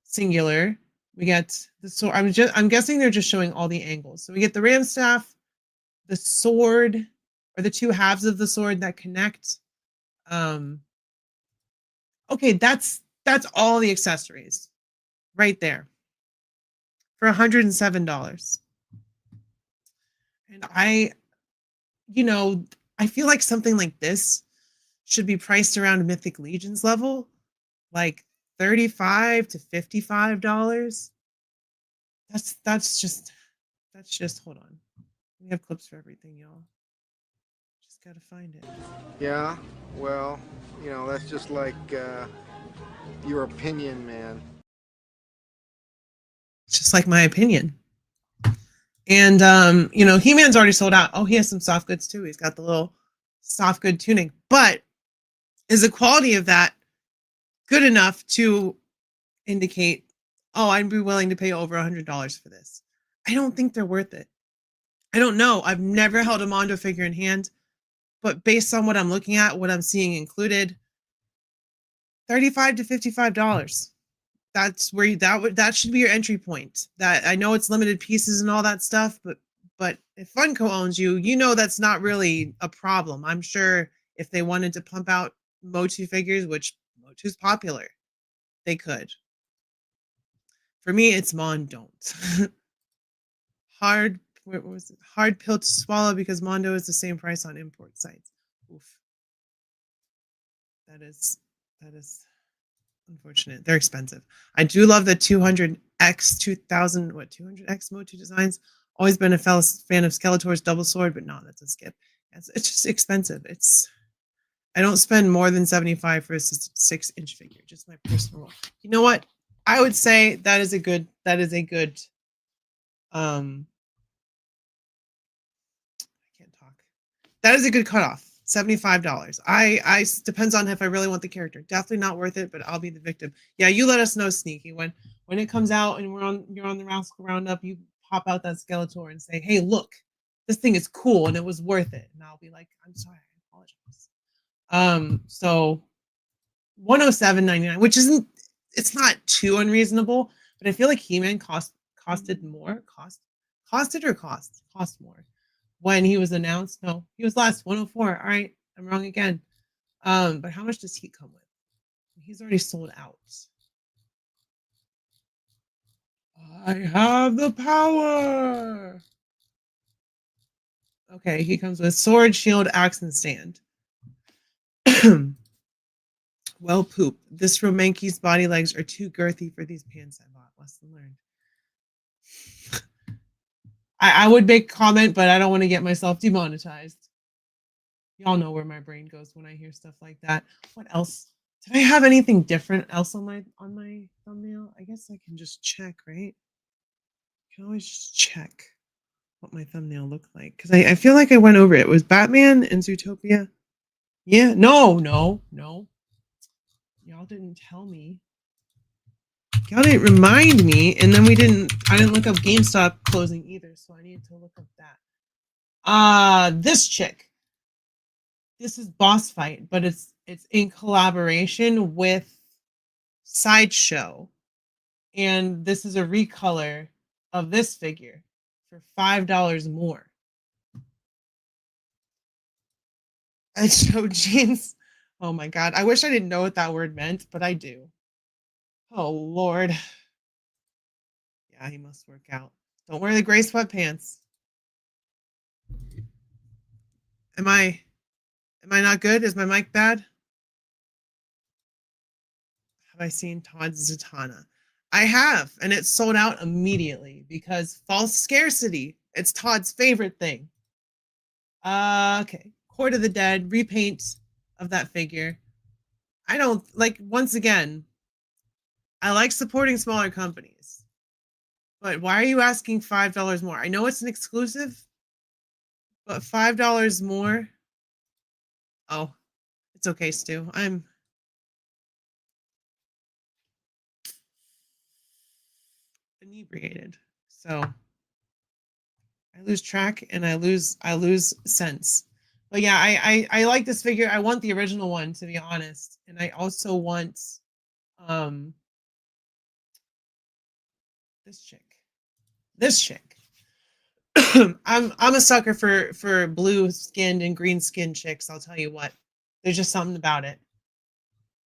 singular. We get the sword. I'm guessing they're just showing all the angles. So we get the Ram staff, the sword, or the two halves of the sword that connect. Okay, that's all the accessories right there for $107. And I feel like something like this should be priced around Mythic Legion's level, like $35 to $55. That's just hold on. We have clips for everything, y'all. Just gotta find it. Yeah, well, that's just like your opinion, man. It's just like my opinion. And He-Man's already sold out. Oh, he has some soft goods too. He's got the little soft good tuning. But is the quality of that good enough to indicate, oh, I'd be willing to pay over $100 for this? I don't think they're worth it. I don't know. I've never held a Mondo figure in hand, but based on what I'm looking at, what I'm seeing included, $35 to $55. That's where that should be your entry point. That I know it's limited pieces and all that stuff, but if Funko owns you, that's not really a problem. I'm sure if they wanted to pump out Motu figures, which Motu's popular, they could. For me, it's Mondo. Hard pill to swallow because Mondo is the same price on import sites. Oof. That is unfortunate. They're expensive. I do love the 200X 200X Motu designs. Always been a fan of Skeletor's double sword, but no, that's a skip. It's just expensive. I don't spend more than $75 for a 6-inch figure. Just my personal. You know what? I would say that is a good. I can't talk. That is a good cutoff. $75. I depends on if I really want the character. Definitely not worth it, but I'll be the victim. Yeah, you let us know, Sneaky. When it comes out and you're on the Rascal Roundup, you pop out that Skeletor and say, hey, look, this thing is cool and it was worth it. And I'll be like, I'm sorry, I apologize. So $107.99, which it's not too unreasonable, but I feel like He-Man cost more when he was announced. No, he was last 104. All right, I'm wrong again. But how much does he come with? He's already sold out. I have the power. Okay, he comes with sword, shield, axe, and stand. Well, poop. This Romanke's body legs are too girthy for these pants I bought. Lesson learned. I would make comment, but I don't want to get myself demonetized. Y'all know where my brain goes when I hear stuff like that. What else? Did I have anything different else on my thumbnail? I guess I can just check, right? I can always just check what my thumbnail looked like. Because I feel like I went over it. It was Batman and Zootopia. Yeah. No. Y'all didn't tell me. Y'all didn't remind me, and then I didn't look up GameStop closing either, so I needed to look up that. This chick. This is Boss Fight, but it's in collaboration with Sideshow. And this is a recolor of this figure for $5 more. I showed jeans. Oh my god. I wish I didn't know what that word meant, but I do. Oh Lord. Yeah, he must work out. Don't wear the gray sweatpants. Am I not good? Is my mic bad? Have I seen Todd's Zatanna? I have, and it sold out immediately because false scarcity. It's Todd's favorite thing. Okay. Court of the Dead, repaint of that figure. I don't like, once again, I like supporting smaller companies. But why are you asking $5 more? I know it's an exclusive, but $5 more? Oh, it's okay, Stu. I'm inebriated. So I lose track and I lose sense. But yeah, I like this figure. I want the original one, to be honest. And I also want this chick. I'm a sucker for blue skinned and green skinned chicks, I'll tell you what. There's just something about it.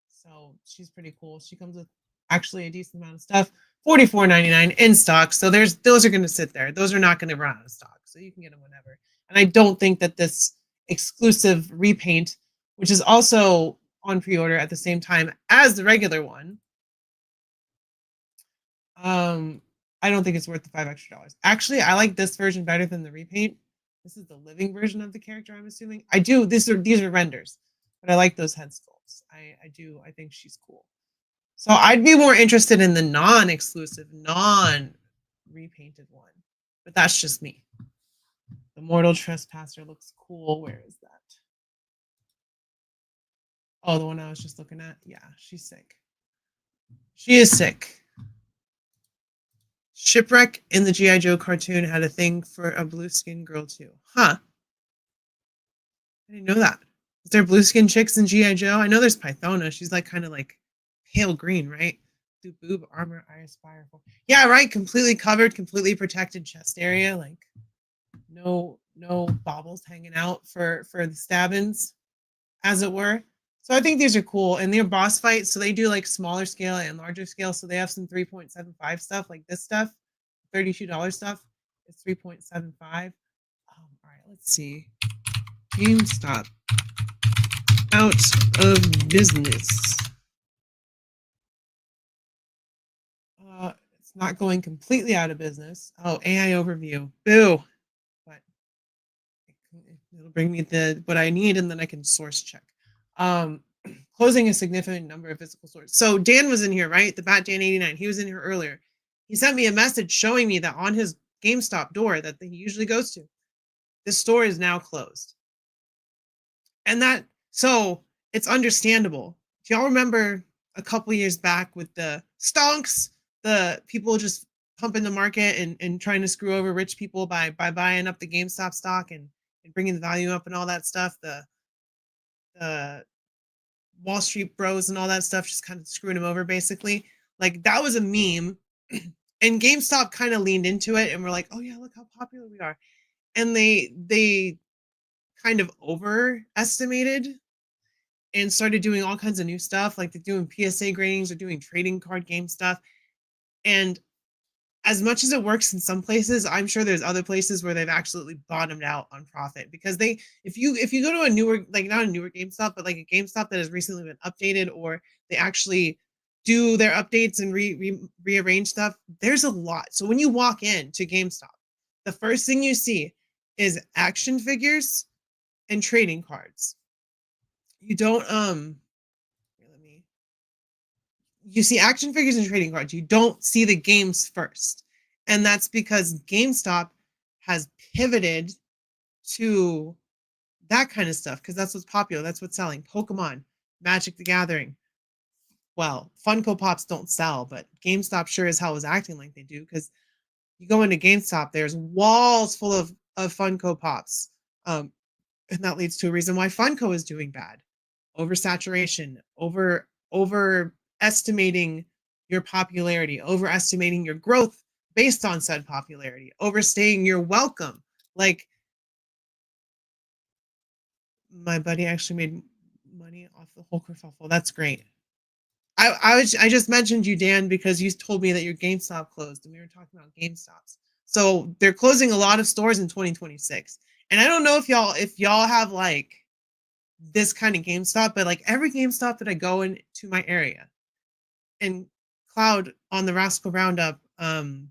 So she's pretty cool. She comes with actually a decent amount of stuff. $44.99 in stock. So those are gonna sit there. Those are not gonna run out of stock. So you can get them whenever. And I don't think that this exclusive repaint, which is also on pre-order at the same time as the regular one, I don't think it's worth the $5 extra. Actually, I like this version better than the repaint. This is the living version of the character, I'm assuming. I do. These are renders, but I like those head sculpts. I do. I think she's cool. So I'd be more interested in the non-exclusive, non-repainted one. But that's just me. The Mortal Trespasser looks cool. Where is that? Oh, the one I was just looking at? Yeah, she's sick. She is sick. Shipwreck in the G.I. Joe cartoon had a thing for a blue-skinned girl, too. Huh. I didn't know that. Is there blue-skinned chicks in G.I. Joe? I know there's Pythona. She's like kind of like pale green, right? Do boob armor I aspire for. Yeah, right. Completely covered, completely protected chest area. Like no baubles hanging out for the stabbings, as it were. So I think these are cool. And they're boss fights, so they do like smaller scale and larger scale. So they have some 3.75 stuff, like this stuff, $32 stuff. It's 3.75. All right, let's see. GameStop out of business. It's not going completely out of business. Oh, AI overview. Boo. But it'll bring me what I need, and then I can source check. Closing a significant number of physical stores. So Dan was in here, right? The Bat Dan 89. He was in here earlier. He sent me a message showing me that on his GameStop door that he usually goes to, this store is now closed. And so it's understandable. Do y'all remember a couple years back with the stonks, the people just pumping the market and trying to screw over rich people by buying up the GameStop stock and bringing the value up and all that stuff? The Wall Street bros and all that stuff, just kind of screwing them over, basically. Like, that was a meme. And GameStop kind of leaned into it and were like, oh yeah, look how popular we are. And they kind of overestimated and started doing all kinds of new stuff. Like they're doing PSA gradings, they're doing trading card game stuff. And as much as it works in some places, I'm sure there's other places where they've absolutely bottomed out on profit because if you go to a newer, like not a newer GameStop, but like a GameStop that has recently been updated, or they actually do their updates and rearrange stuff, there's a lot. So when you walk in to GameStop, the first thing you see is action figures and trading cards. You don't you see action figures and trading cards. You don't see the games first. And that's because GameStop has pivoted to that kind of stuff because that's what's popular. That's what's selling. Pokemon, Magic the Gathering. Well, Funko Pops don't sell, but GameStop sure as hell is acting like they do because you go into GameStop, there's walls full of Funko Pops. And that leads to a reason why Funko is doing bad. Oversaturation, overestimating your popularity, overestimating your growth based on said popularity, overstaying your welcome. Like my buddy actually made money off the whole kerfuffle. That's great. I just mentioned you, Dan, because you told me that your GameStop closed and we were talking about GameStops. So they're closing a lot of stores in 2026. And I don't know if y'all have like this kind of GameStop, but like every GameStop that I go into my area, and Cloud on the Rascal Roundup last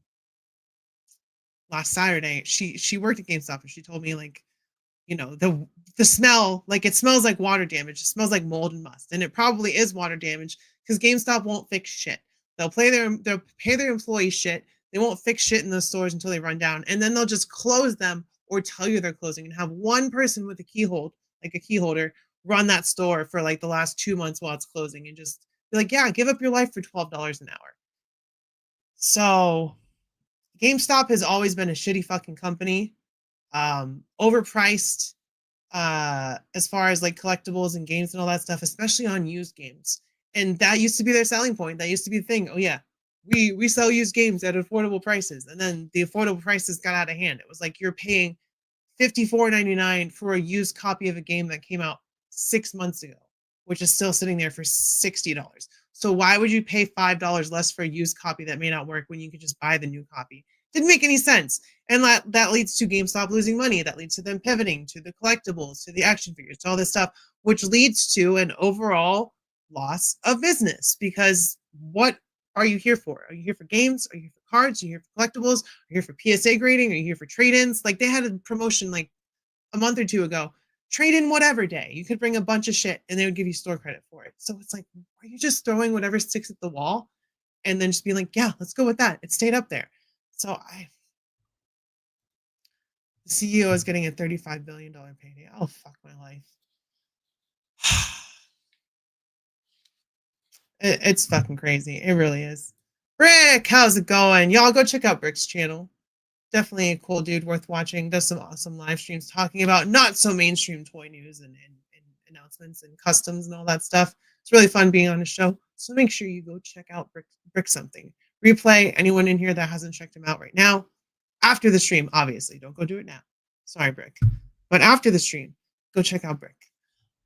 Saturday, she worked at GameStop and she told me like, you know, the smell, like it smells like water damage. It smells like mold and must. And it probably is water damage because GameStop won't fix shit. They'll pay their employees shit. They won't fix shit in those stores until they run down. And then they'll just close them or tell you they're closing and have one person with a key holder, run that store for like the last 2 months while it's closing and just be like, yeah, give up your life for $12 an hour. So GameStop has always been a shitty fucking company. Overpriced as far as like collectibles and games and all that stuff, especially on used games. And that used to be their selling point. That used to be the thing. Oh yeah, we sell used games at affordable prices. And then the affordable prices got out of hand. It was like you're paying $54.99 for a used copy of a game that came out 6 months ago, which is still sitting there for $60. So why would you pay $5 less for a used copy that may not work when you could just buy the new copy? Didn't make any sense. And that leads to GameStop losing money. That leads to them pivoting to the collectibles, to the action figures, to all this stuff, which leads to an overall loss of business. Because what are you here for? Are you here for games? Are you here for cards? Are you here for collectibles? Are you here for PSA grading? Are you here for trade-ins? Like they had a promotion like a month or two ago. Trade-in whatever day. You could bring a bunch of shit and they would give you store credit for it. So it's like, are you just throwing whatever sticks at the wall and then just being like, yeah, let's go with that. It stayed up there. So the CEO is getting a $35 billion payday. Oh, fuck my life. It's fucking crazy. It really is. Brick, how's it going? Y'all go check out Brick's channel. Definitely a cool dude worth watching. Does some awesome live streams talking about not so mainstream toy news and announcements and customs and all that stuff. It's really fun being on his show. So make sure you go check out Brick something. Replay, anyone in here that hasn't checked him out right now. After the stream, obviously. Don't go do it now. Sorry, Brick. But after the stream, go check out Brick.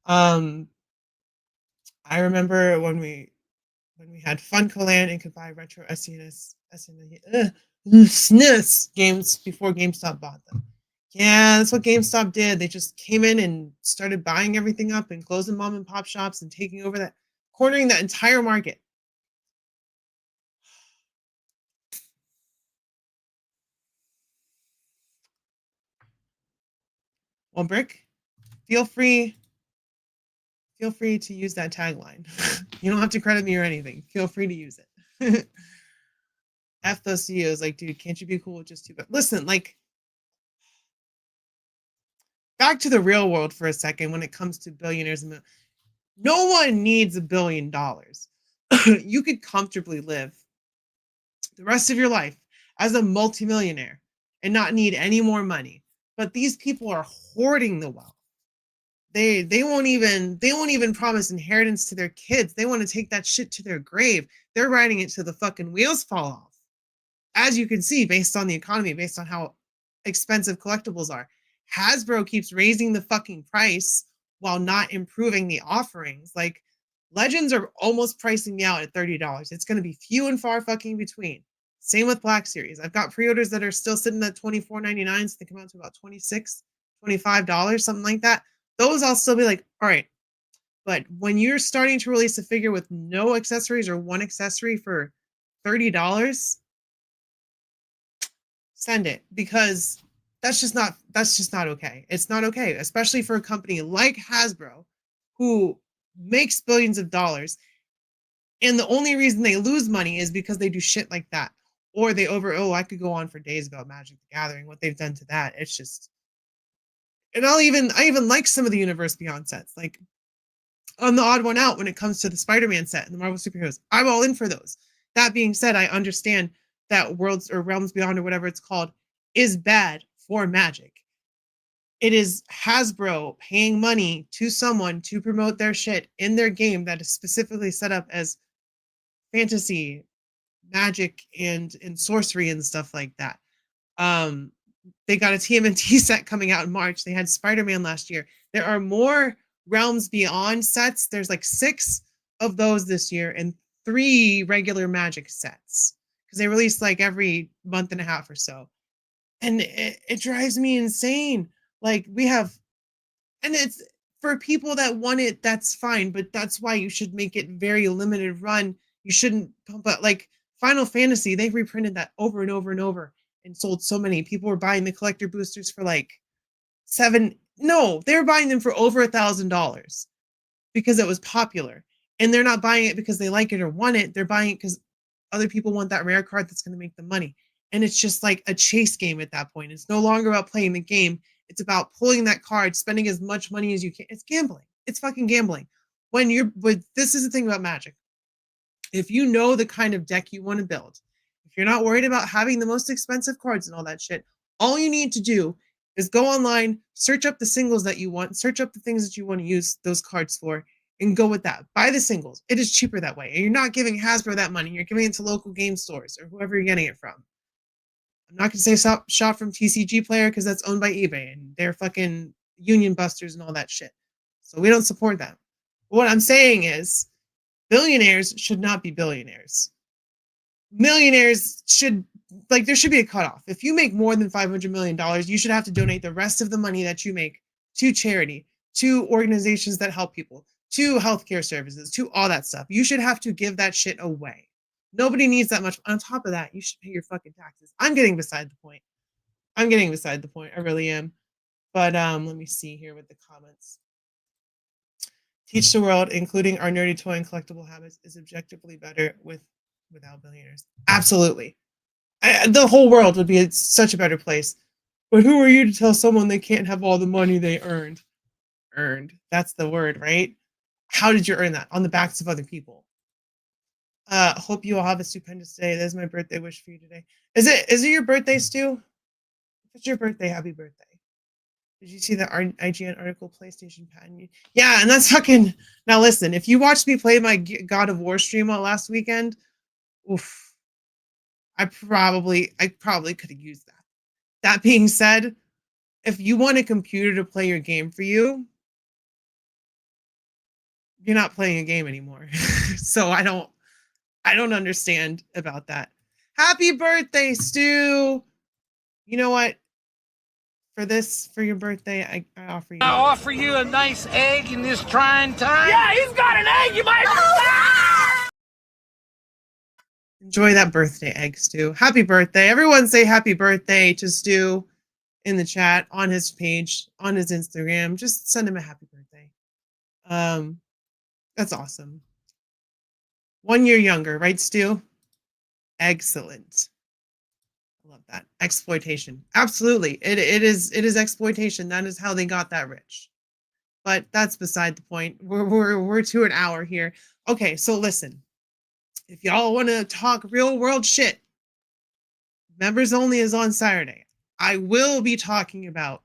I remember when we had FuncoLand and could buy retro SNES games before GameStop bought them. Yeah, that's what GameStop did. They just came in and started buying everything up and closing mom and pop shops and taking over that, cornering that entire market. Well, Brick, feel free to use that tagline. You don't have to credit me or anything. Feel free to use it. F those CEOs, like, dude, can't you be cool with just two? But listen, like, back to the real world for a second when it comes to billionaires. No one needs $1 billion. You could comfortably live the rest of your life as a multimillionaire and not need any more money. But these people are hoarding the wealth. They won't even promise inheritance to their kids. They want to take that shit to their grave. They're riding it till the fucking wheels fall off. As you can see, based on the economy, based on how expensive collectibles are. Hasbro keeps raising the fucking price while not improving the offerings. Like, Legends are almost pricing me out at $30. It's going to be few and far fucking between. Same with Black Series. I've got pre-orders that are still sitting at $24.99, so they come out to about $26, $25, something like that. Those I'll still be like, all right. But when you're starting to release a figure with no accessories or one accessory for $30, send it, because that's just not okay. It's not okay, especially for a company like Hasbro, who makes billions of dollars, and the only reason they lose money is because they do shit like that. Or I could go on for days about Magic the Gathering, what they've done to that. It's just, and I even like some of the Universe Beyond sets. Like, I'm the odd one out when it comes to the Spider-Man set and the Marvel superheroes. I'm all in for those. That being said, I understand that Worlds or Realms Beyond or whatever it's called is bad for Magic. It is Hasbro paying money to someone to promote their shit in their game that is specifically set up as fantasy, magic, and sorcery and stuff like that. They got a TMNT set coming out in March. They had Spider-Man last year. There are more Realms Beyond sets. There's like 6 of those this year and 3 regular Magic sets, because they release like every month and a half or so. And it drives me insane. Like, we have, and it's for people that want it, that's fine, but that's why you should make it very limited run. You shouldn't pump out, like Final Fantasy, they've reprinted that over and over and over and sold so many. People were buying the collector boosters for like they were buying them for over $1,000 because it was popular. And they're not buying it because they like it or want it. They're buying it because other people want that rare card that's going to make them money. And it's just like a chase game at that point. It's no longer about playing the game. It's about pulling that card, spending as much money as you can. It's gambling. It's fucking gambling. This is the thing about Magic. If you know the kind of deck you want to build, if you're not worried about having the most expensive cards and all that shit, all you need to do is go online, search up the singles that you want, search up the things that you want to use those cards for, and go with that. Buy the singles. It is cheaper that way. And you're not giving Hasbro that money. You're giving it to local game stores or whoever you're getting it from. I'm not going to say shop from TCG Player because that's owned by eBay and they're fucking union busters and all that shit. So we don't support them. But what I'm saying is, billionaires should not be billionaires. Millionaires should, like, there should be a cutoff. If you make more than $500 million, you should have to donate the rest of the money that you make to charity, to organizations that help people, to healthcare services, to all that stuff. You should have to give that shit away. Nobody needs that much. On top of that, you should pay your fucking taxes. I'm getting beside the point. I really am. But let me see here with the comments. Teach the world, including our nerdy toy and collectible habits, is objectively better without billionaires. Absolutely. The whole world would be such a better place. But who are you to tell someone they can't have all the money they earned? Earned. That's the word, right? How did you earn that? On the backs of other people. Hope you all have a stupendous day. That's my birthday wish for you today. Is it your birthday, Stu? If it's your birthday, happy birthday. Did you see the IGN article, PlayStation patent? Yeah, and that's fucking... Now listen, if you watched me play my God of War stream last weekend, oof, I probably could have used that. That being said, if you want a computer to play your game for you, you're not playing a game anymore. So I don't understand about that. Happy birthday, Stu! You know what? For your birthday, I offer you. I offer you a nice egg in this trying time. Yeah, he's got an egg. You might. Enjoy that birthday egg, Stu. Happy birthday. Everyone say happy birthday to Stu in the chat, on his page, on his Instagram. Just send him a happy birthday. That's awesome. 1 year younger, right, Stu? Excellent. I love that. Exploitation. Absolutely. It is exploitation. That is how they got that rich. But that's beside the point. We're to an hour here. Okay, so listen. If y'all want to talk real world shit, members only is on Saturday. I will be talking about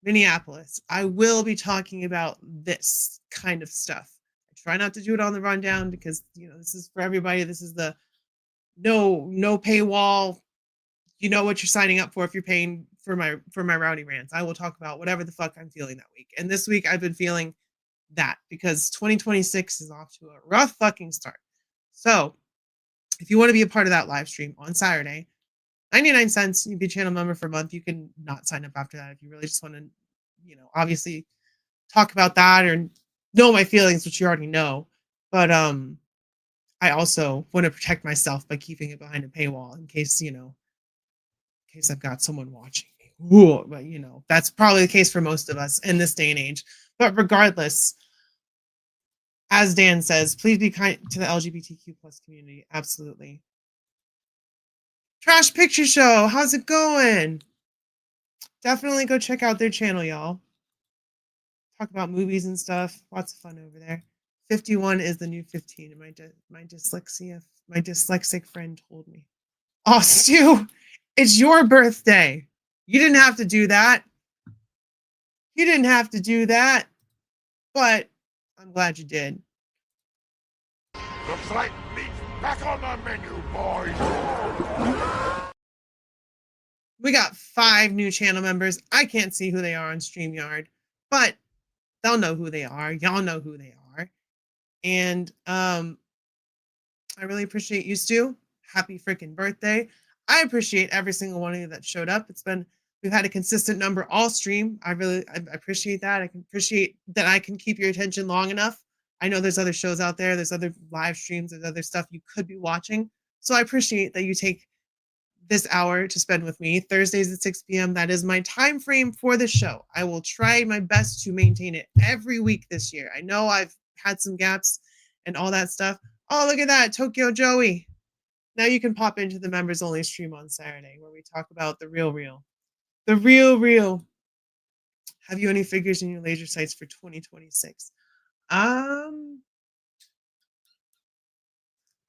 Minneapolis. I will be talking about this kind of stuff. I try not to do it on the rundown because, this is for everybody. This is the no paywall. You know what you're signing up for if you're paying for my rowdy rants. I will talk about whatever the fuck I'm feeling that week. And this week I've been feeling that because 2026 is off to a rough fucking start. So if you want to be a part of that live stream on Saturday, 99 cents, you'd be a channel member for a month. You can not sign up after that if you really just want to, obviously talk about that or know my feelings, which you already know. But I also want to protect myself by keeping it behind a paywall in case, in case I've got someone watching me. Ooh, but that's probably the case for most of us in this day and age. But regardless, as Dan says, please be kind to the LGBTQ plus community. Absolutely. Trash Picture Show, how's it going? Definitely go check out their channel, y'all. Talk about movies and stuff. Lots of fun over there. 51 is the new 15, and my dyslexic friend told me. Oh, Stu, it's your birthday. You didn't have to do that. You didn't have to do that, but I'm glad you did. Looks like meat's back on the menu, boys. We got 5 new channel members. I can't see who they are on StreamYard, but they'll know who they are. Y'all know who they are. And I really appreciate you, Stu. Happy freaking birthday. I appreciate every single one of you that showed up. We've had a consistent number all stream. I appreciate that. I can appreciate that I can keep your attention long enough. I know there's other shows out there. There's other live streams. There's other stuff you could be watching. So I appreciate that you take this hour to spend with me. Thursdays at 6 p.m. That is my time frame for the show. I will try my best to maintain it every week this year. I know I've had some gaps and all that stuff. Oh, look at that, Tokyo Joey. Now you can pop into the members only stream on Saturday where we talk about the real. The real. Have you any figures in your laser sights for 2026? I'm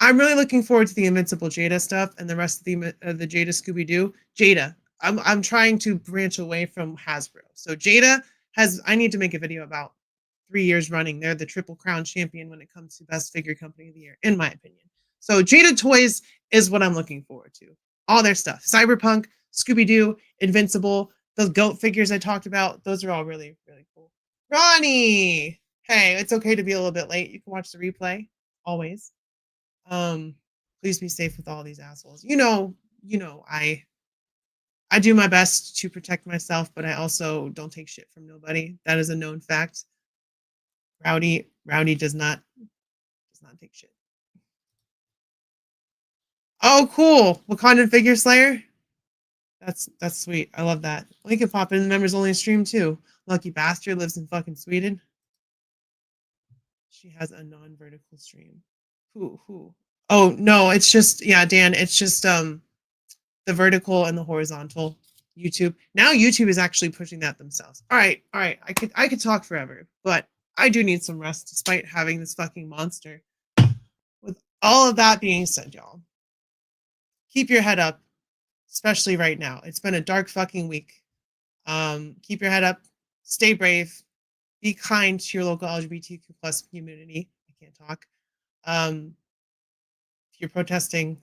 really looking forward to the Invincible Jada stuff and the rest of the Jada Scooby-Doo. Jada, I'm trying to branch away from Hasbro. So Jada I need to make a video about 3 years running. They're the Triple Crown champion when it comes to Best Figure Company of the Year, in my opinion. So Jada Toys is what I'm looking forward to. All their stuff. Cyberpunk, Scooby-Doo, Invincible, those goat figures I talked about, those are all really, really cool. Ronnie! Hey, it's okay to be a little bit late. You can watch the replay, always. Please be safe with all these assholes. I do my best to protect myself, but I also don't take shit from nobody. That is a known fact. Rowdy does not take shit. Oh, cool. Wakandan Figure Slayer. That's sweet. I love that. We can pop in the members only stream too. Lucky bastard lives in fucking Sweden. She has a non-vertical stream. Who? Oh no, it's just Dan. It's just the vertical and the horizontal YouTube. Now YouTube is actually pushing that themselves. All right. I could talk forever, but I do need some rest despite having this fucking monster. With all of that being said, y'all, keep your head up, especially right now. It's been a dark fucking week. Keep your head up. Stay brave. Be kind to your local LGBTQ plus community. I can't talk. If you're protesting,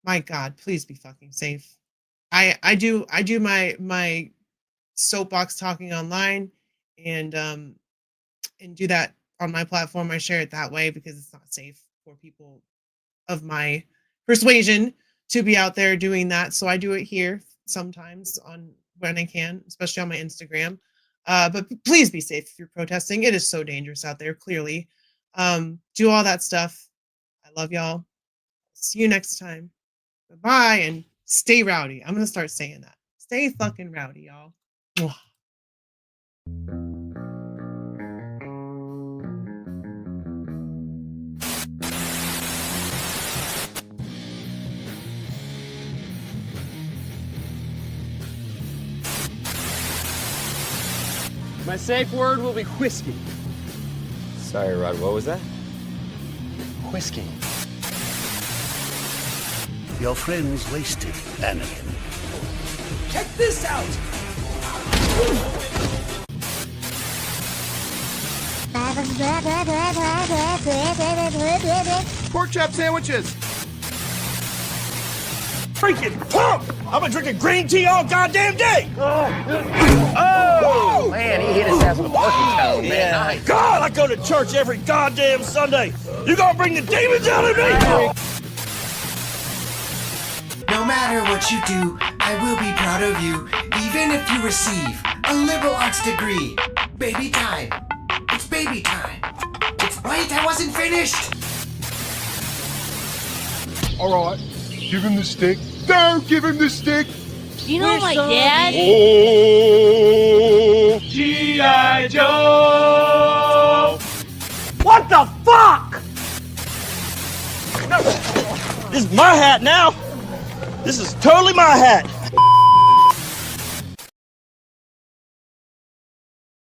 my God, please be fucking safe. I do my soapbox talking online and do that on my platform. I share it that way because it's not safe for people of my persuasion to be out there doing that. So I do it here sometimes when I can, especially on my Instagram. But please be safe if you're protesting. It is so dangerous out there, clearly. Do all that stuff. I love y'all. See you next time. Bye-bye, and stay rowdy. I'm going to start saying that. Stay fucking rowdy, y'all. Mwah. My safe word will be whiskey. Sorry, Rod, what was that? Whiskey. Your friend's wasted, Anakin. Check this out! Pork chop sandwiches. Freaking pump! I've been drinking green tea all goddamn day! Oh! Man, he hit his ass with a porky toe, man. Nice. God, I go to church every goddamn Sunday! You gonna bring the demons out of me? No matter what you do, I will be proud of you, even if you receive a liberal arts degree. Baby time. It's baby time. Wait, I wasn't finished! Alright, give him the stick. Don't give him the stick! You know my dad? Oh! G.I. Joe! What the fuck? This is my hat now. This is totally my hat.